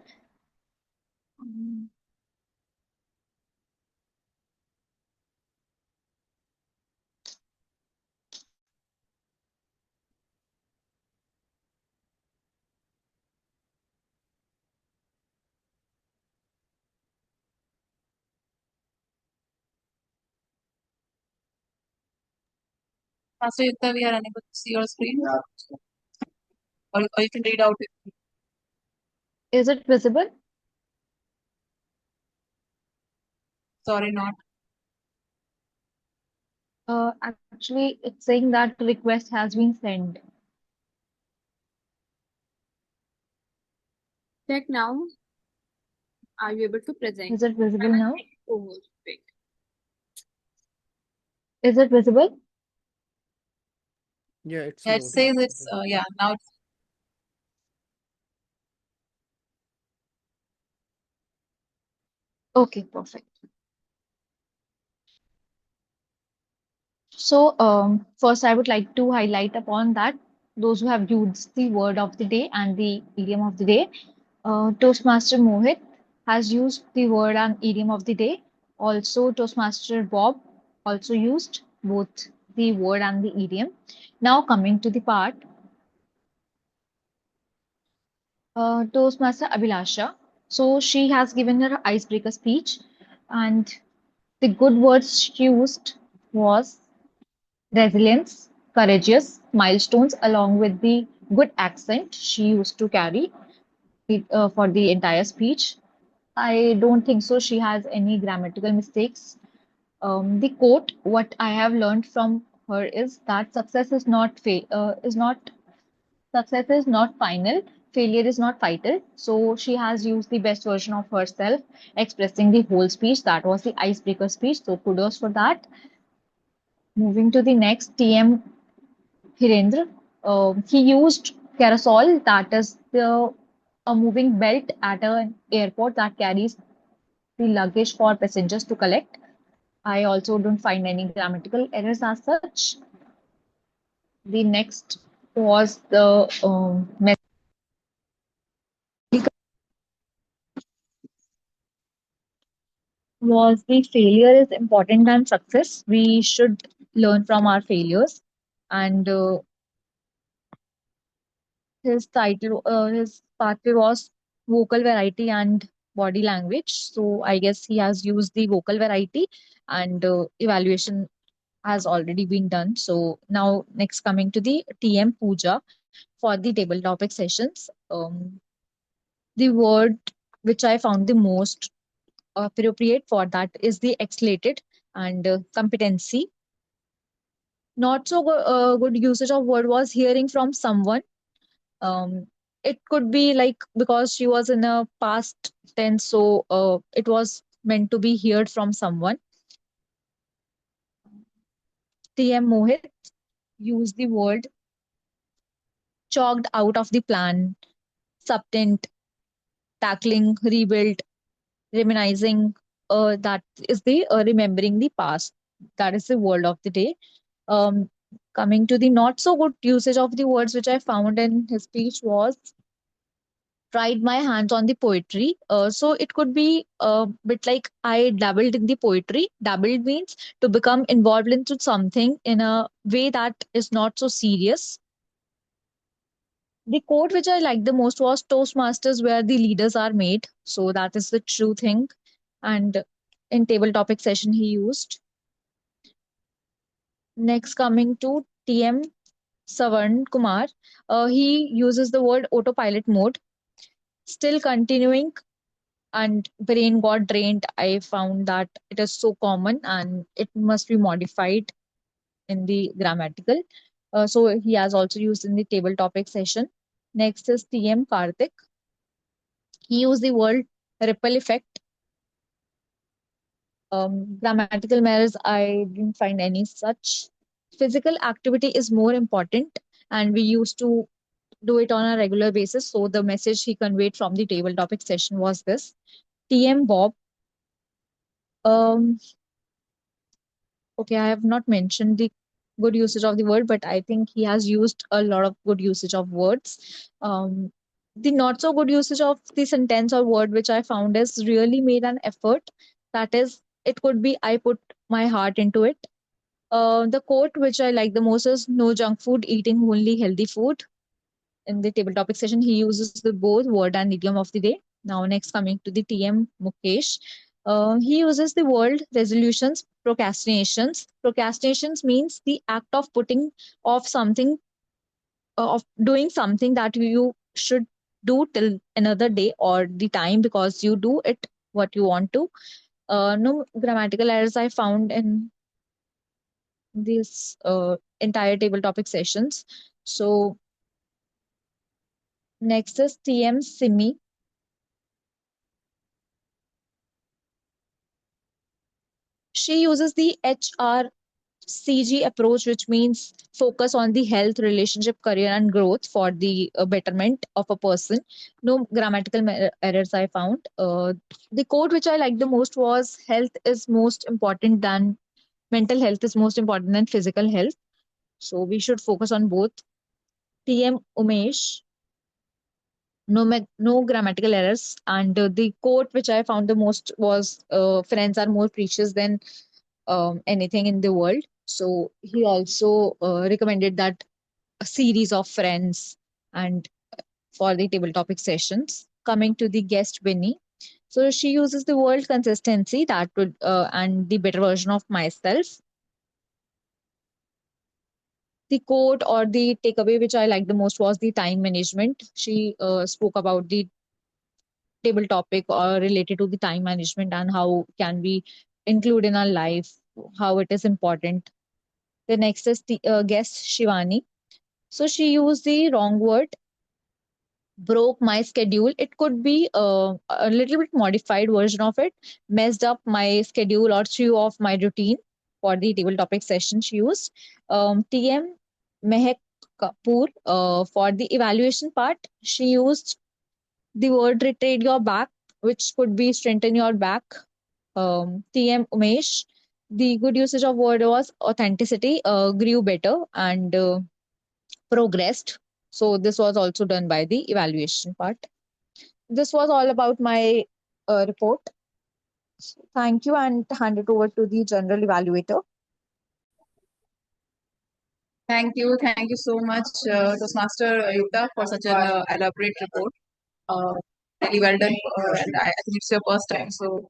Master Yukta, we are unable to see your screen. Or you can read out. Is it visible? Sorry, not. Actually, it's saying that the request has been sent. Check now. Are you able to present? Is it visible now? Oh, wait. Is it visible? Yeah, it's Yeah, it loading. says it's, yeah, now it's. Okay, perfect. So, first, I would like to highlight upon that those who have used the word of the day and the idiom of the day. Toastmaster Mohit has used the word and idiom of the day. Also, Toastmaster Bob also used both the word and the idiom. Now, coming to the part, Toastmaster Abhilasha. So, she has given her icebreaker speech, and the good words she used was resilience, courageous, milestones, along with the good accent she used to carry for the entire speech. I don't think so. She has any grammatical mistakes. The quote, what I have learned from her is that success is not final, failure is not vital. So she has used the best version of herself, expressing the whole speech. That was the icebreaker speech. So kudos for that. Moving to the next, TM Hirendra. He used carousel, that is a moving belt at an airport that carries the luggage for passengers to collect. I also don't find any grammatical errors as such. The next was the was the failure is important than success. We should learn from our failures. And his pathway was vocal variety and body language. So I guess he has used the vocal variety, and evaluation has already been done. So now next coming to the TM Puja for the table topic sessions. The word which I found the most appropriate for that is the excited and competency. Not so good usage of word was hearing from someone. It could be like because she was in a past tense, so it was meant to be heard from someone. TM Mohit used the word chalked out of the plan, subtent, tackling, rebuild, reminiscing. That is the remembering the past. That is the word of the day. Um, Coming to the not so good usage of the words which I found in his speech was tried my hands on the poetry. So it could be a bit like I dabbled in the poetry. Dabbled means to become involved into something in a way that is not so serious. The quote which I liked the most was Toastmasters where the leaders are made. So that is the true thing. And in table topic session he used. Next, coming to TM Savarn Kumar, he uses the word autopilot mode. Still continuing, and brain got drained. I found that it is so common and it must be modified in the grammatical. So he has also used in the table topic session. Next is TM Karthik. He used the word ripple effect. Grammatical errors, I didn't find any such. Physical activity is more important, and we used to do it on a regular basis. So the message he conveyed from the table topic session was this. TM Bob. Um, okay, I have not mentioned the good usage of the word, but I think he has used a lot of good usage of words. The not so good usage of the sentence or word which I found is really made an effort. That is, it could be I put my heart into it. The quote which I like the most is no junk food, eating only healthy food. In the table topic session, he uses the both word and idiom of the day. Now, next coming to the TM Mukesh, he uses the word resolutions, procrastinations. Procrastinations means the act of putting off something, of doing something that you should do till another day or the time because you do it what you want to. No grammatical errors I found in this entire table topic sessions. So next is TM Simi. She uses the HRCG approach, which means focus on the health, relationship, career, and growth for the betterment of a person. No grammatical errors I found. The quote which I liked the most was health is most important than mental health is most important than physical health. So we should focus on both. TM Umesh, no grammatical errors. And the quote which I found the most was friends are more precious than anything in the world. So he also recommended that a series of friends and for the table topic sessions. Coming to the guest Winnie. So she uses the word consistency that would and the better version of myself. The quote or the takeaway which I liked the most was the time management. She spoke about the table topic or related to the time management and how can we include in our life, how it is important. The next is the guest Shivani. So she used the wrong word, broke my schedule. It could be a little bit modified version of it, messed up my schedule or threw off my routine for the table topic session she used. TM Mehak Kapoor, for the evaluation part, she used the word retrain your back, which could be strengthen your back. TM Umesh, the good usage of word was authenticity, grew better and progressed. So this was also done by the evaluation part. This was all about my report. So thank you and hand it over to the general evaluator. Thank you so much, Toastmaster Yukta, for such an elaborate report. Really well done, and I think it's your first time, so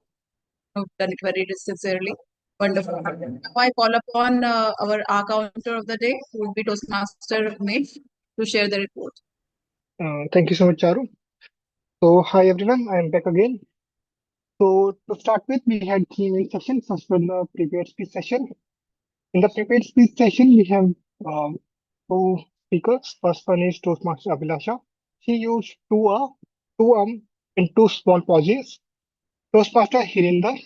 you've done it very sincerely. Wonderful. Now I call upon our counter of the day, who will be Toastmaster Umesh, to share the report. Thank you so much, Charu. So, hi everyone, I am back again. So, to start with, we had three main sessions. First one, the prepared speech session. In the prepared speech session, we have two speakers. First one is Toastmaster Abhilasha. She used two and two small pauses. Toastmaster Hirinder,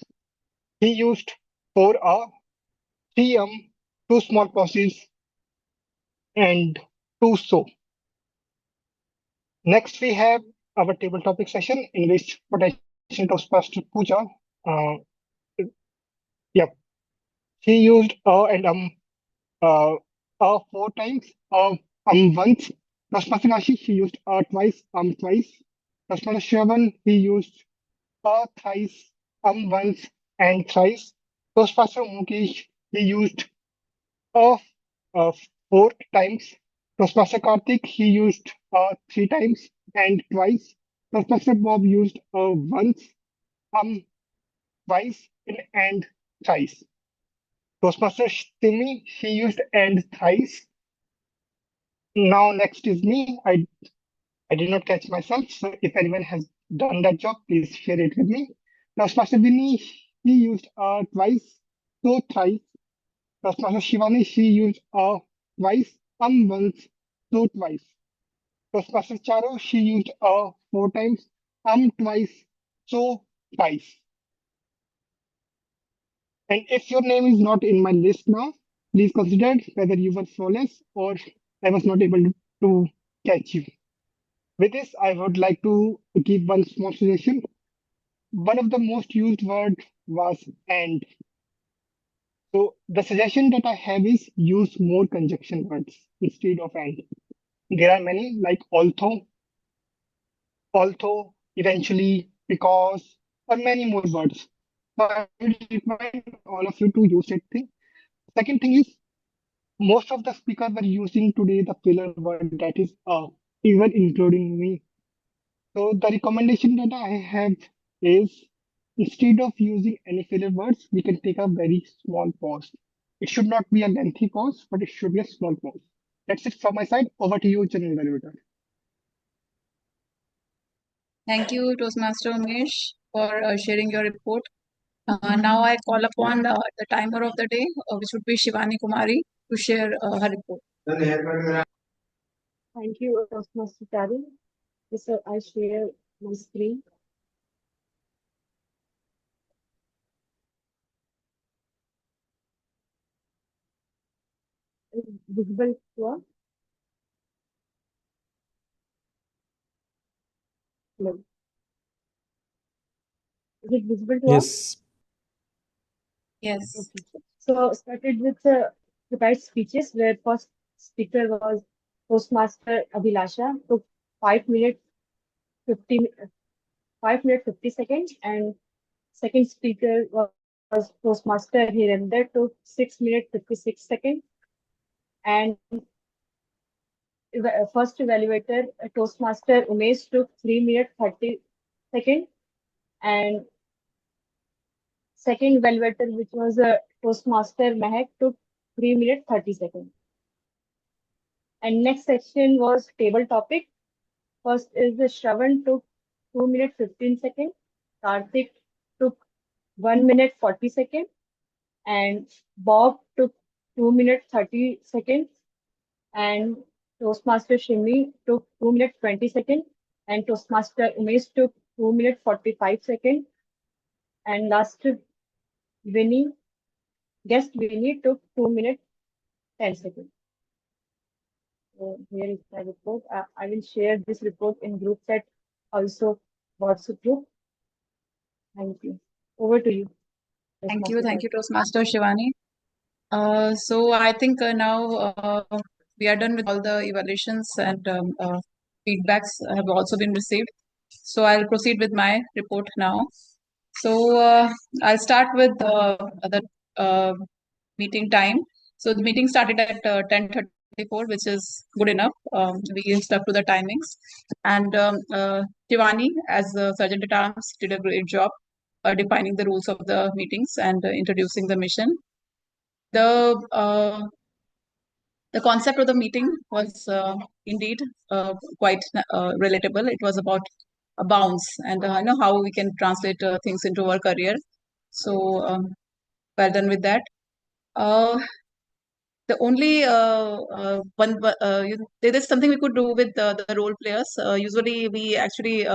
he used four three two small pauses, and two so. Next, we have our table topic session in which potential Toastmaster Pooja, uh, yep, she used and uh, four times, once. Toastmaster Rashi, she used twice, twice. Toastmaster Shravan, he used thrice, once, and thrice. Toastmaster Mukesh, he used uh, uh, four times. Toastmaster Karthik, he used three times and twice. Toastmaster Bob used once, twice, and thrice. Toastmaster Timmy, she used and thrice. Now next is me. I did not catch myself, so if anyone has done that job, please share it with me. Toastmaster Vinny, he used twice, so thrice. Toastmaster Shivani, she used twice, once, so twice. Toastmaster Charo, she used four times, twice, so twice. And if your name is not in my list now, please consider whether you were flawless or I was not able to catch you. With this, I would like to give one small suggestion. One of the most used word was and. So the suggestion that I have is use more conjunction words instead of and. There are many like although, eventually, because, or many more words. So I will recommend all of you to use that thing. Second thing is most of the speakers were using today the filler word that is even including me. So the recommendation that I have is instead of using any filler words, we can take a very small pause. It should not be a lengthy pause, but it should be a small pause. That's it from my side. Over to you, General Evaluator. Thank you, Toastmaster Umesh, for sharing your report. Now I call upon the timer of the day, which would be Shivani Kumari, to share her report. Thank you, Toastmaster Tari. Yes, sir, I share my screen. Is it visible to all? No. Is it visible to all? Yes. Yes. Okay. So started with prepared speeches where first speaker was Toastmaster Abhilasha, took 5 minutes 50 50 seconds, and second speaker was Toastmaster Hirinder, took 6 minutes 56 seconds, and first evaluator Toastmaster Umesh took 3 minutes 30 seconds, and second evaluator, which was Toastmaster Mehak, took 3 minutes 30 seconds. And next section was table topic. First is the Shravan took 2 minutes 15 seconds. Karthik took 1 minute 40 seconds. And Bob took 2 minutes 30 seconds. And Toastmaster Shimi took 2 minutes 20 seconds. And Toastmaster Umesh took 2 minutes 45 seconds. And last Vinny, guest Vinny took 2 minutes 10 seconds. So here is my report. I will share this report in group chat, also WhatsApp group. Thank you. Over to you. Thank you, Toastmaster Shivani. So I think now we are done with all the evaluations and feedbacks have also been received. So I'll proceed with my report now. So I'll start with the meeting time. So the meeting started at 10:34, which is good enough. We stuck to the timings. And Shivani, as the Sergeant at Arms, did a great job defining the rules of the meetings and introducing the mission. The concept of the meeting was indeed quite relatable. It was about a bounce and know how we can translate things into our career. So well done with that. The only there is something we could do with the role players. Usually, we actually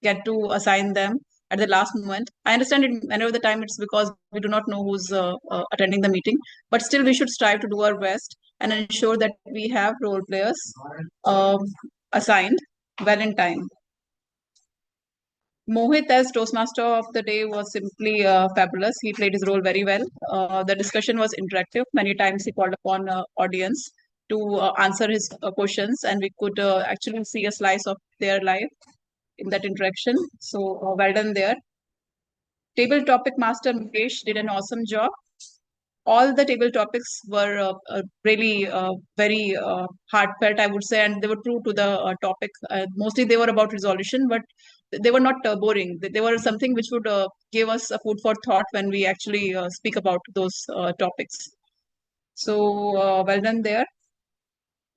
get to assign them at the last moment. I understand it many of the time it's because we do not know who's attending the meeting, but still we should strive to do our best and ensure that we have role players assigned well in time. Mohit, as Toastmaster of the day, was simply fabulous. He played his role very well. The discussion was interactive. Many times he called upon audience to answer his questions, and we could actually see a slice of their life in that interaction. So well done there. Table topic master Mukesh did an awesome job. All the table topics were really very heartfelt, I would say, and they were true to the topic. Mostly they were about resolution, but they were not boring. They were something which would give us a food for thought when we actually speak about those topics. So well done there.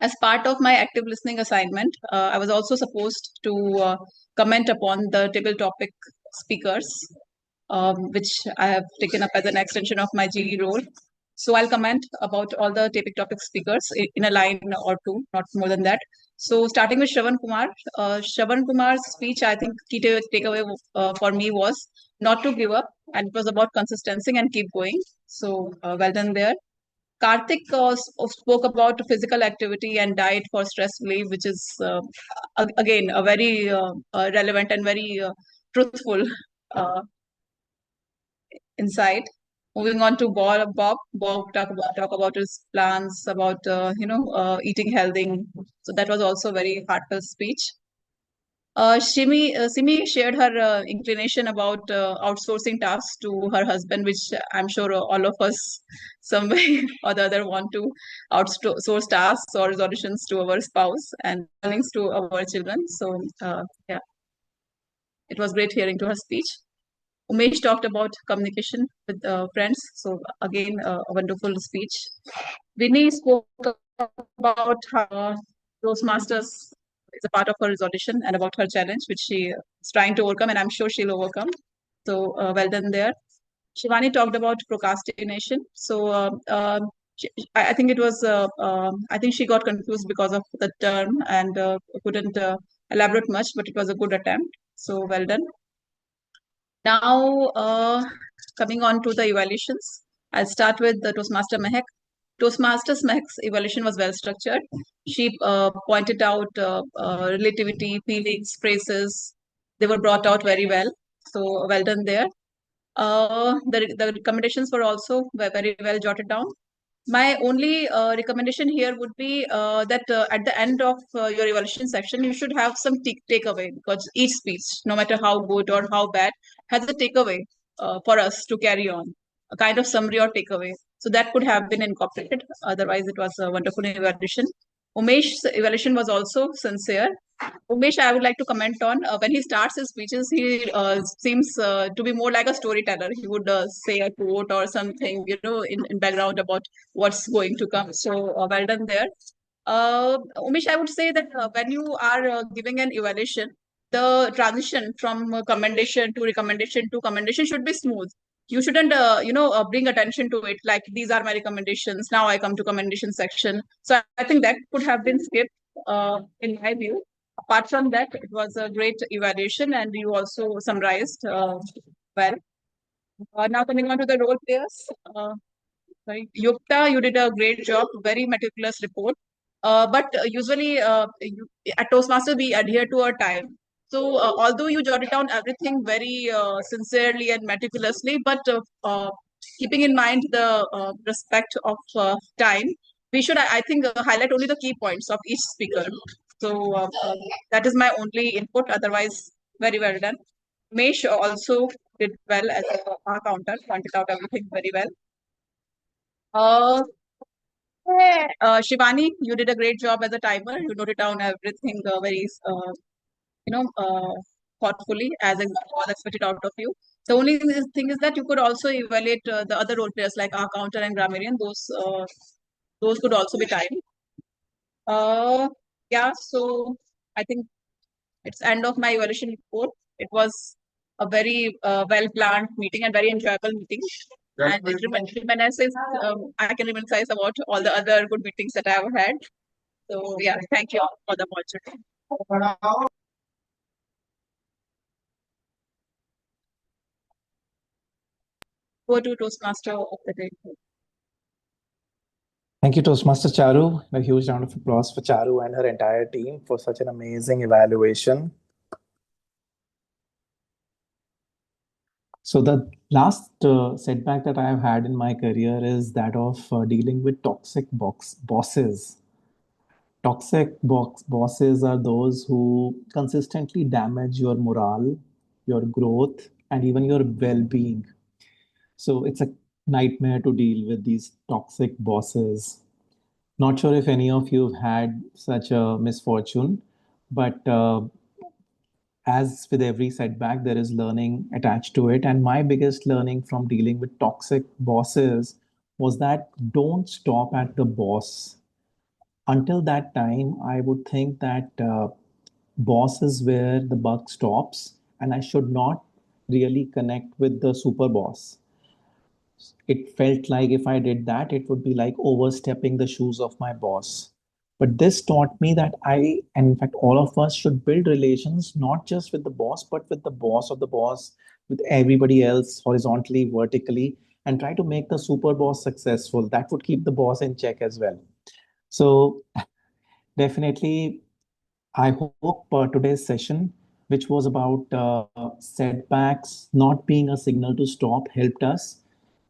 As part of my active listening assignment, I was also supposed to comment upon the table topic speakers, which I have taken up as an extension of my GE role. So I'll comment about all the topic speakers in a line or two, not more than that. So starting with Shravan Kumar. Shravan Kumar's speech, I think key takeaway for me was not to give up, and it was about consistency and keep going. So well done there. Karthik spoke about physical activity and diet for stress relief, which is again a very relevant and very truthful uh, insight. Moving on to Bob talk about his plans about eating healthy. So that was also very heartfelt speech. Simi shared her inclination about outsourcing tasks to her husband, which I'm sure all of us, some way or the other, want to outsource tasks or resolutions to our spouse and learnings to our children. So, yeah, it was great hearing to her speech. Umesh talked about communication with friends. So, again, a wonderful speech. Vinny spoke about how Toastmasters is a part of her resolution and about her challenge, which she is trying to overcome, and I'm sure she'll overcome. So, well done there. Shivani talked about procrastination. So, I think it was, I think she got confused because of the term and couldn't elaborate much, but it was a good attempt. So, well done. Now, coming on to the evaluations, I'll start with the Toastmaster Mehak. Toastmasters Mehak's evaluation was well structured. She pointed out relativity, feelings, phrases. They were brought out very well. So well done there. The recommendations were also very well jotted down. My only recommendation here would be that at the end of your evaluation section, you should have some takeaway, because each speech, no matter how good or how bad, has a takeaway for us to carry on, a kind of summary or takeaway. So that could have been incorporated. Otherwise, it was a wonderful evaluation. Umesh's evaluation was also sincere. Umesh, I would like to comment on when he starts his speeches, he seems to be more like a storyteller. He would say a quote or something, in background about what's going to come. So well done there. Umesh, I would say that when you are giving an evaluation, the transition from commendation to recommendation should be smooth. You shouldn't, bring attention to it like these are my recommendations. Now I come to commendation section. So I think that could have been skipped in my view. Apart from that, it was a great evaluation, and you also summarized well. Now coming on to the role players. Sorry, Yukta, you did a great job, very meticulous report. But usually at Toastmasters, we adhere to our time. So although you jotted down everything very sincerely and meticulously, but keeping in mind the respect of time, we should, I think, highlight only the key points of each speaker. So that is my only input. Otherwise, very well done. Mesh also did well as a counter, pointed out everything very well. Shivani, you did a great job as a timer. You noted down everything very, thoughtfully, as was expected out of you. The only thing is that you could also evaluate the other role players like our counter and grammarian. Those could also be timed. Yeah, so I think it's end of my evaluation report. It was a very well-planned meeting and very enjoyable meeting. And reminisces, I can reminisce about all the other good meetings that I have had. So yeah, thank you all for the opportunity. Go to Toastmaster of the day. Thank you, Toastmaster Charu. A huge round of applause for Charu and her entire team for such an amazing evaluation. So the last setback that I have had in my career is that of dealing with toxic bosses. Toxic bosses are those who consistently damage your morale, your growth, and even your well-being. So it's a nightmare to deal with these toxic bosses. Not sure if any of you have had such a misfortune, but as with every setback, there is learning attached to it. And my biggest learning from dealing with toxic bosses was that don't stop at the boss. Until that time, I would think that boss is where the buck stops, and I should not really connect with the super boss. It felt like if I did that, it would be like overstepping the shoes of my boss. But this taught me that and in fact, all of us should build relations not just with the boss, but with the boss of the boss, with everybody else, horizontally, vertically, and try to make the super boss successful. That would keep the boss in check as well. So, definitely, I hope today's session, which was about setbacks not being a signal to stop, helped us.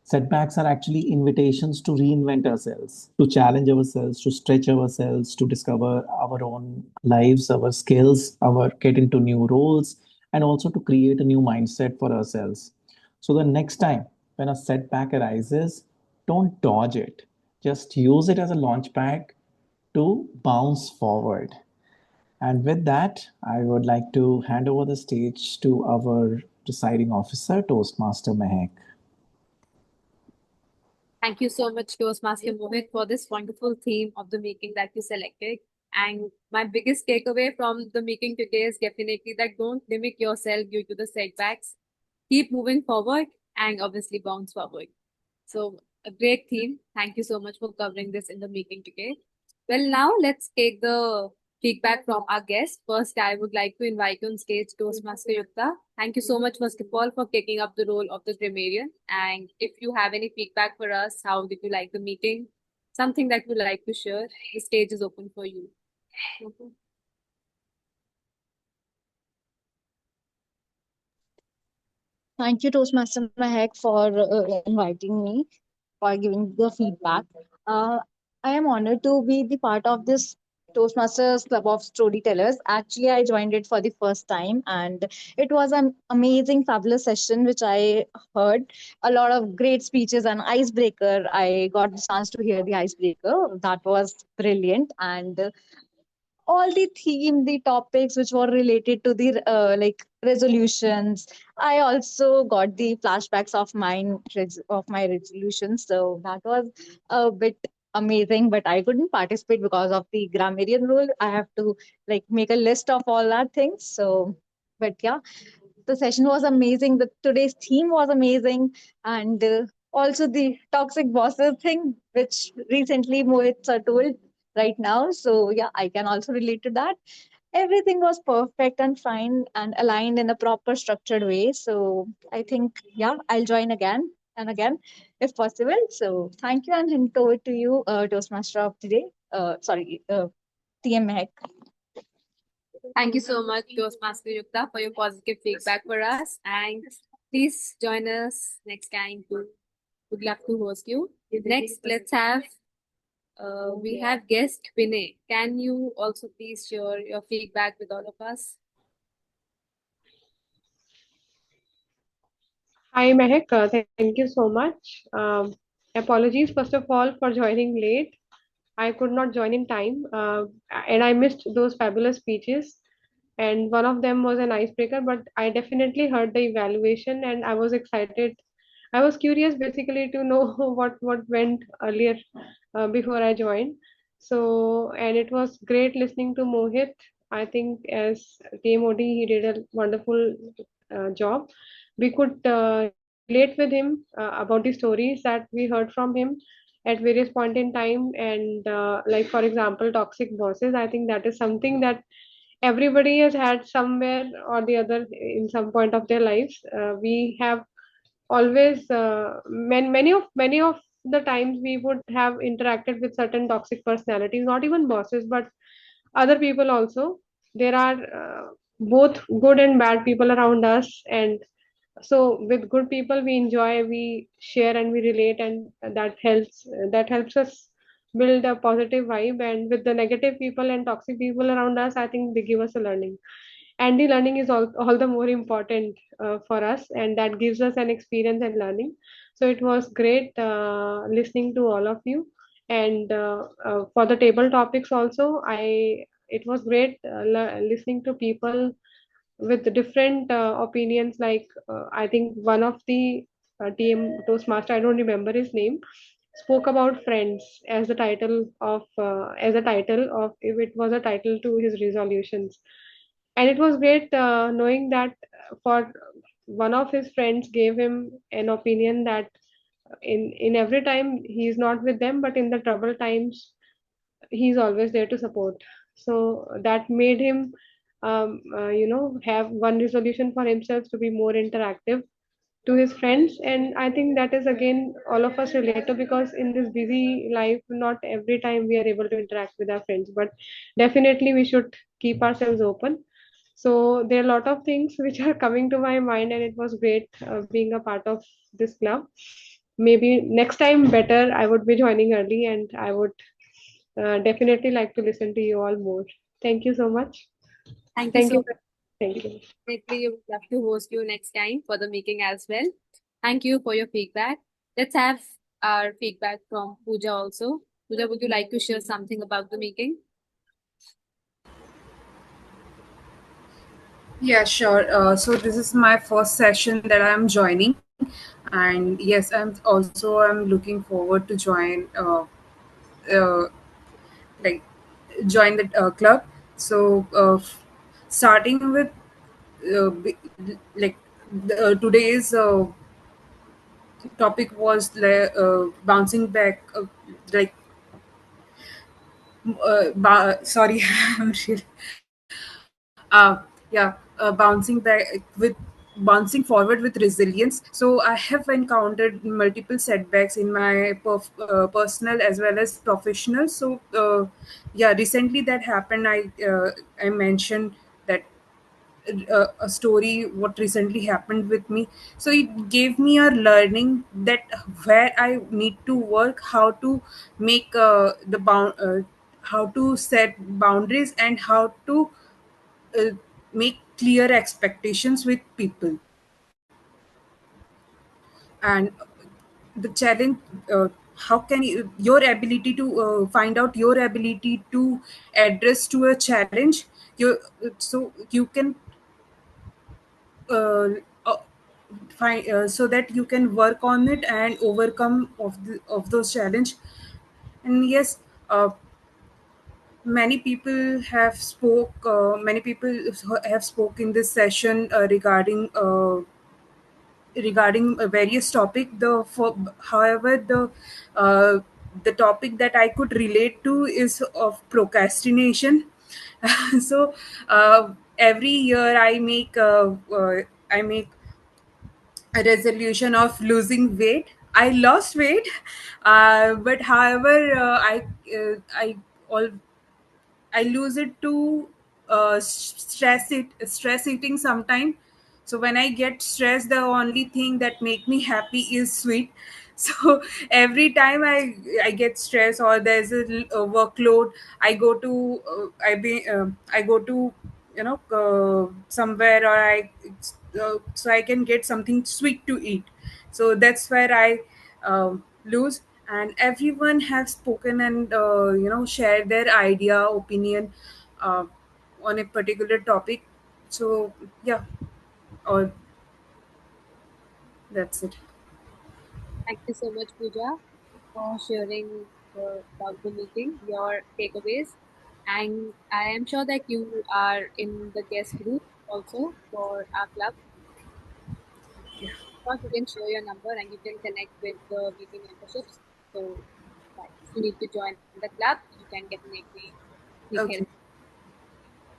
Setbacks are actually invitations to reinvent ourselves, to challenge ourselves, to stretch ourselves, to discover our own lives, our skills, our get into new roles, and also to create a new mindset for ourselves. So the next time when a setback arises, don't dodge it. Just use it as a launch pad to bounce forward. And with that, I would like to hand over the stage to our presiding officer, Toastmaster Mehak. Thank you so much, Toastmaster Mohit, for this wonderful theme of the meeting that you selected. And my biggest takeaway from the meeting today is definitely that don't limit yourself due to the setbacks. Keep moving forward and obviously bounce forward. So, a great theme. Thank you so much for covering this in the meeting today. Well, now let's take the feedback from our guest. First, I would like to invite on stage Toastmaster Yukta. Thank you so much, first of all, for taking up the role of the grammarian. And if you have any feedback for us, how did you like the meeting? Something that you'd like to share, the stage is open for you. Thank you, Toastmaster Mahek, for inviting me, for giving the feedback. Uh, I am honored to be the part of this Toastmasters Club of Storytellers. Actually, I joined it for the first time, and it was an amazing, fabulous session which I heard. A lot of great speeches and icebreaker. I got the chance to hear the icebreaker. That was brilliant, and all the theme, the topics which were related to the like resolutions. I also got the flashbacks of of my resolutions, so that was a bit amazing. But I couldn't participate because of the grammarian rule. I have to like make a list of all that things. So, but yeah, the session was amazing. The today's theme was amazing, and also the toxic bosses thing, which recently Mohit sir told right now. So yeah, I can also relate to that. Everything was perfect and fine and aligned in a proper structured way. So I think yeah, I'll join again and again if possible. So thank you and hand over to you, Toastmaster of today. TM Mehak. Thank you so much, Toastmaster Yukta, for your positive feedback for us. And please join us next time too. Would love to host you. Next, let's have we have guest Vinay. Can you also please share your feedback with all of us? Hi, Mehak. Thank you so much. Apologies, first of all, for joining late. I could not join in time, and I missed those fabulous speeches. And one of them was an icebreaker, but I definitely heard the evaluation, and I was excited. I was curious, basically, to know what went earlier before I joined. So, and it was great listening to Mohit. I think as TMOD, he did a wonderful job. We could relate with him about the stories that we heard from him at various point in time, and like for example toxic bosses. I think that is something that everybody has had somewhere or the other in some point of their lives. We have always many of the times we would have interacted with certain toxic personalities, not even bosses but other people also. There are both good and bad people around us, and so with good people we enjoy, we share and we relate, and that helps us build a positive vibe. And with the negative people and toxic people around us, I think they give us a learning, and the learning is all the more important for us, and that gives us an experience and learning. So it was great listening to all of you, and for the table topics also, I it was great listening to people with different opinions. Like I think one of the TM Toastmaster, I don't remember his name, spoke about friends as the title of if it was a title to his resolutions. And it was great knowing that for one of his friends gave him an opinion that in every time he is not with them, but in the trouble times he's always there to support. So that made him have one resolution for himself to be more interactive to his friends. And I think that is again all of us relate to, because in this busy life not every time we are able to interact with our friends, but definitely we should keep ourselves open. So there are a lot of things which are coming to my mind, and it was great being a part of this club. Maybe next time better I would be joining early, and I would definitely like to listen to you all more. Thank you so much. Thank you Thank so you. much. Thank you. Definitely, we would love to host you next time for the meeting as well. Thank you for your feedback. Let's have our feedback from Pooja also. Pooja, would you like to share something about the meeting? Yeah, sure. So this is my first session that I am joining, and yes, I'm looking forward to uh, like join the club. So starting with like today's topic was bouncing back, like sorry, I'm really yeah, bouncing back with bouncing forward with resilience. So I have encountered multiple setbacks in my personal as well as professional. So yeah, recently that happened. I mentioned that a story what recently happened with me. So it gave me a learning that where I need to work, how to make how to set boundaries, and how to uh, make clear expectations with people. And the challenge, how can your ability to find out your ability to address to a challenge, so you can uh, uh, find so that you can work on it and overcome of those challenge. And yes, many people have spoke in this session regarding a various topic. However, uh, the topic that I could relate to is of procrastination. So every year I make a resolution of losing weight. I lost weight, but however, all I lose it to stress eating sometime. So when I get stressed, the only thing that make me happy is sweet. So every time I get stressed or there's a workload, I go to I go to somewhere, or so I can get something sweet to eat. So that's where I lose. And everyone have spoken and shared their idea opinion uh, on a particular topic. So yeah, or that's it. Thank you so much, Pooja, for sharing about the meeting, your takeaways. And I am sure that you are in the guest group also for our club. Of course, you can share your number and you can connect with the meeting memberships. So, if you need to join the club, you can definitely seek help. Okay.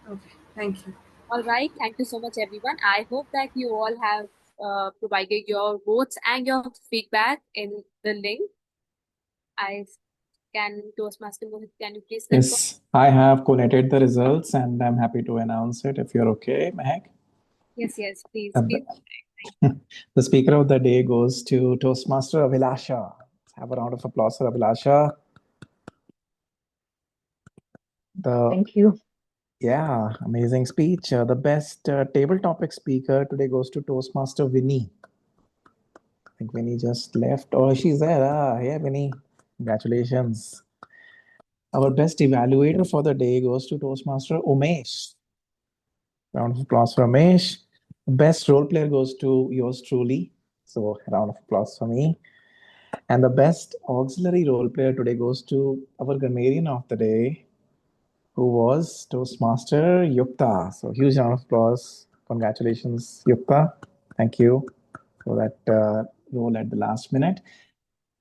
Okay, thank you. All right. Thank you so much, everyone. I hope that you all have provided your votes and your feedback in the link. I can, Toastmaster Mohit, can you please confirm? Yes, I have collated the results and I'm happy to announce it if you're okay, Mehak. Yes, please. The speaker of the day goes to Toastmaster Abhilasha. Let's have a round of applause for Abhilasha. Thank you. Yeah, amazing speech. The best table topic speaker today goes to Toastmaster Winnie. I think Winnie just left. Oh, she's there. Yeah, Winnie. Congratulations. Our best evaluator for the day goes to Toastmaster Umesh. Round of applause for Ramesh. Best role player goes to yours truly. So round of applause for me. And the best auxiliary role player today goes to our grammarian of the day, who was Toastmaster Yukta. So huge round of applause. Congratulations, Yukta. Thank you for that role at the last minute.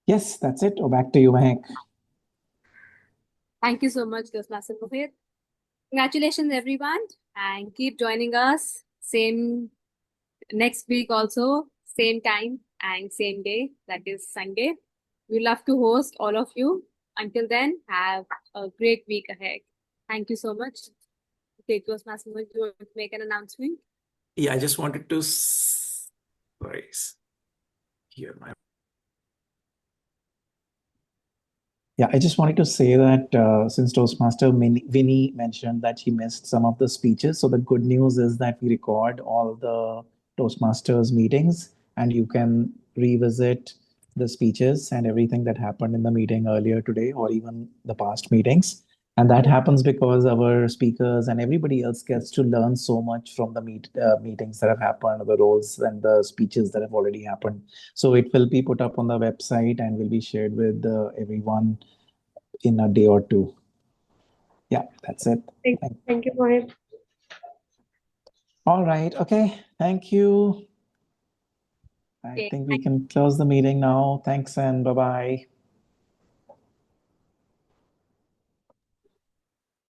Yes, that's it. Oh, back to you, Mahek. Thank you so much, Toastmaster Mohit. Congratulations, everyone, and keep joining us. Same next week also, same time and same day, that is Sunday. We love to host all of you. Until then, have a great week ahead. Thank you so much. Okay, Toastmaster Mohit, do you want to make an announcement? Yeah, I just wanted to sorry, here my Yeah, I just wanted to say that since Toastmaster Vinny mentioned that he missed some of the speeches, so the good news is that we record all the Toastmasters meetings and you can revisit the speeches and everything that happened in the meeting earlier today or even the past meetings. And that happens because our speakers and everybody else gets to learn so much from the meetings that have happened, the roles and the speeches that have already happened. So it will be put up on the website and will be shared with everyone in a day or two. Yeah, that's it. Thank you, Mohit. All right. Okay. Thank you. I think we can close the meeting now. Thanks and bye-bye.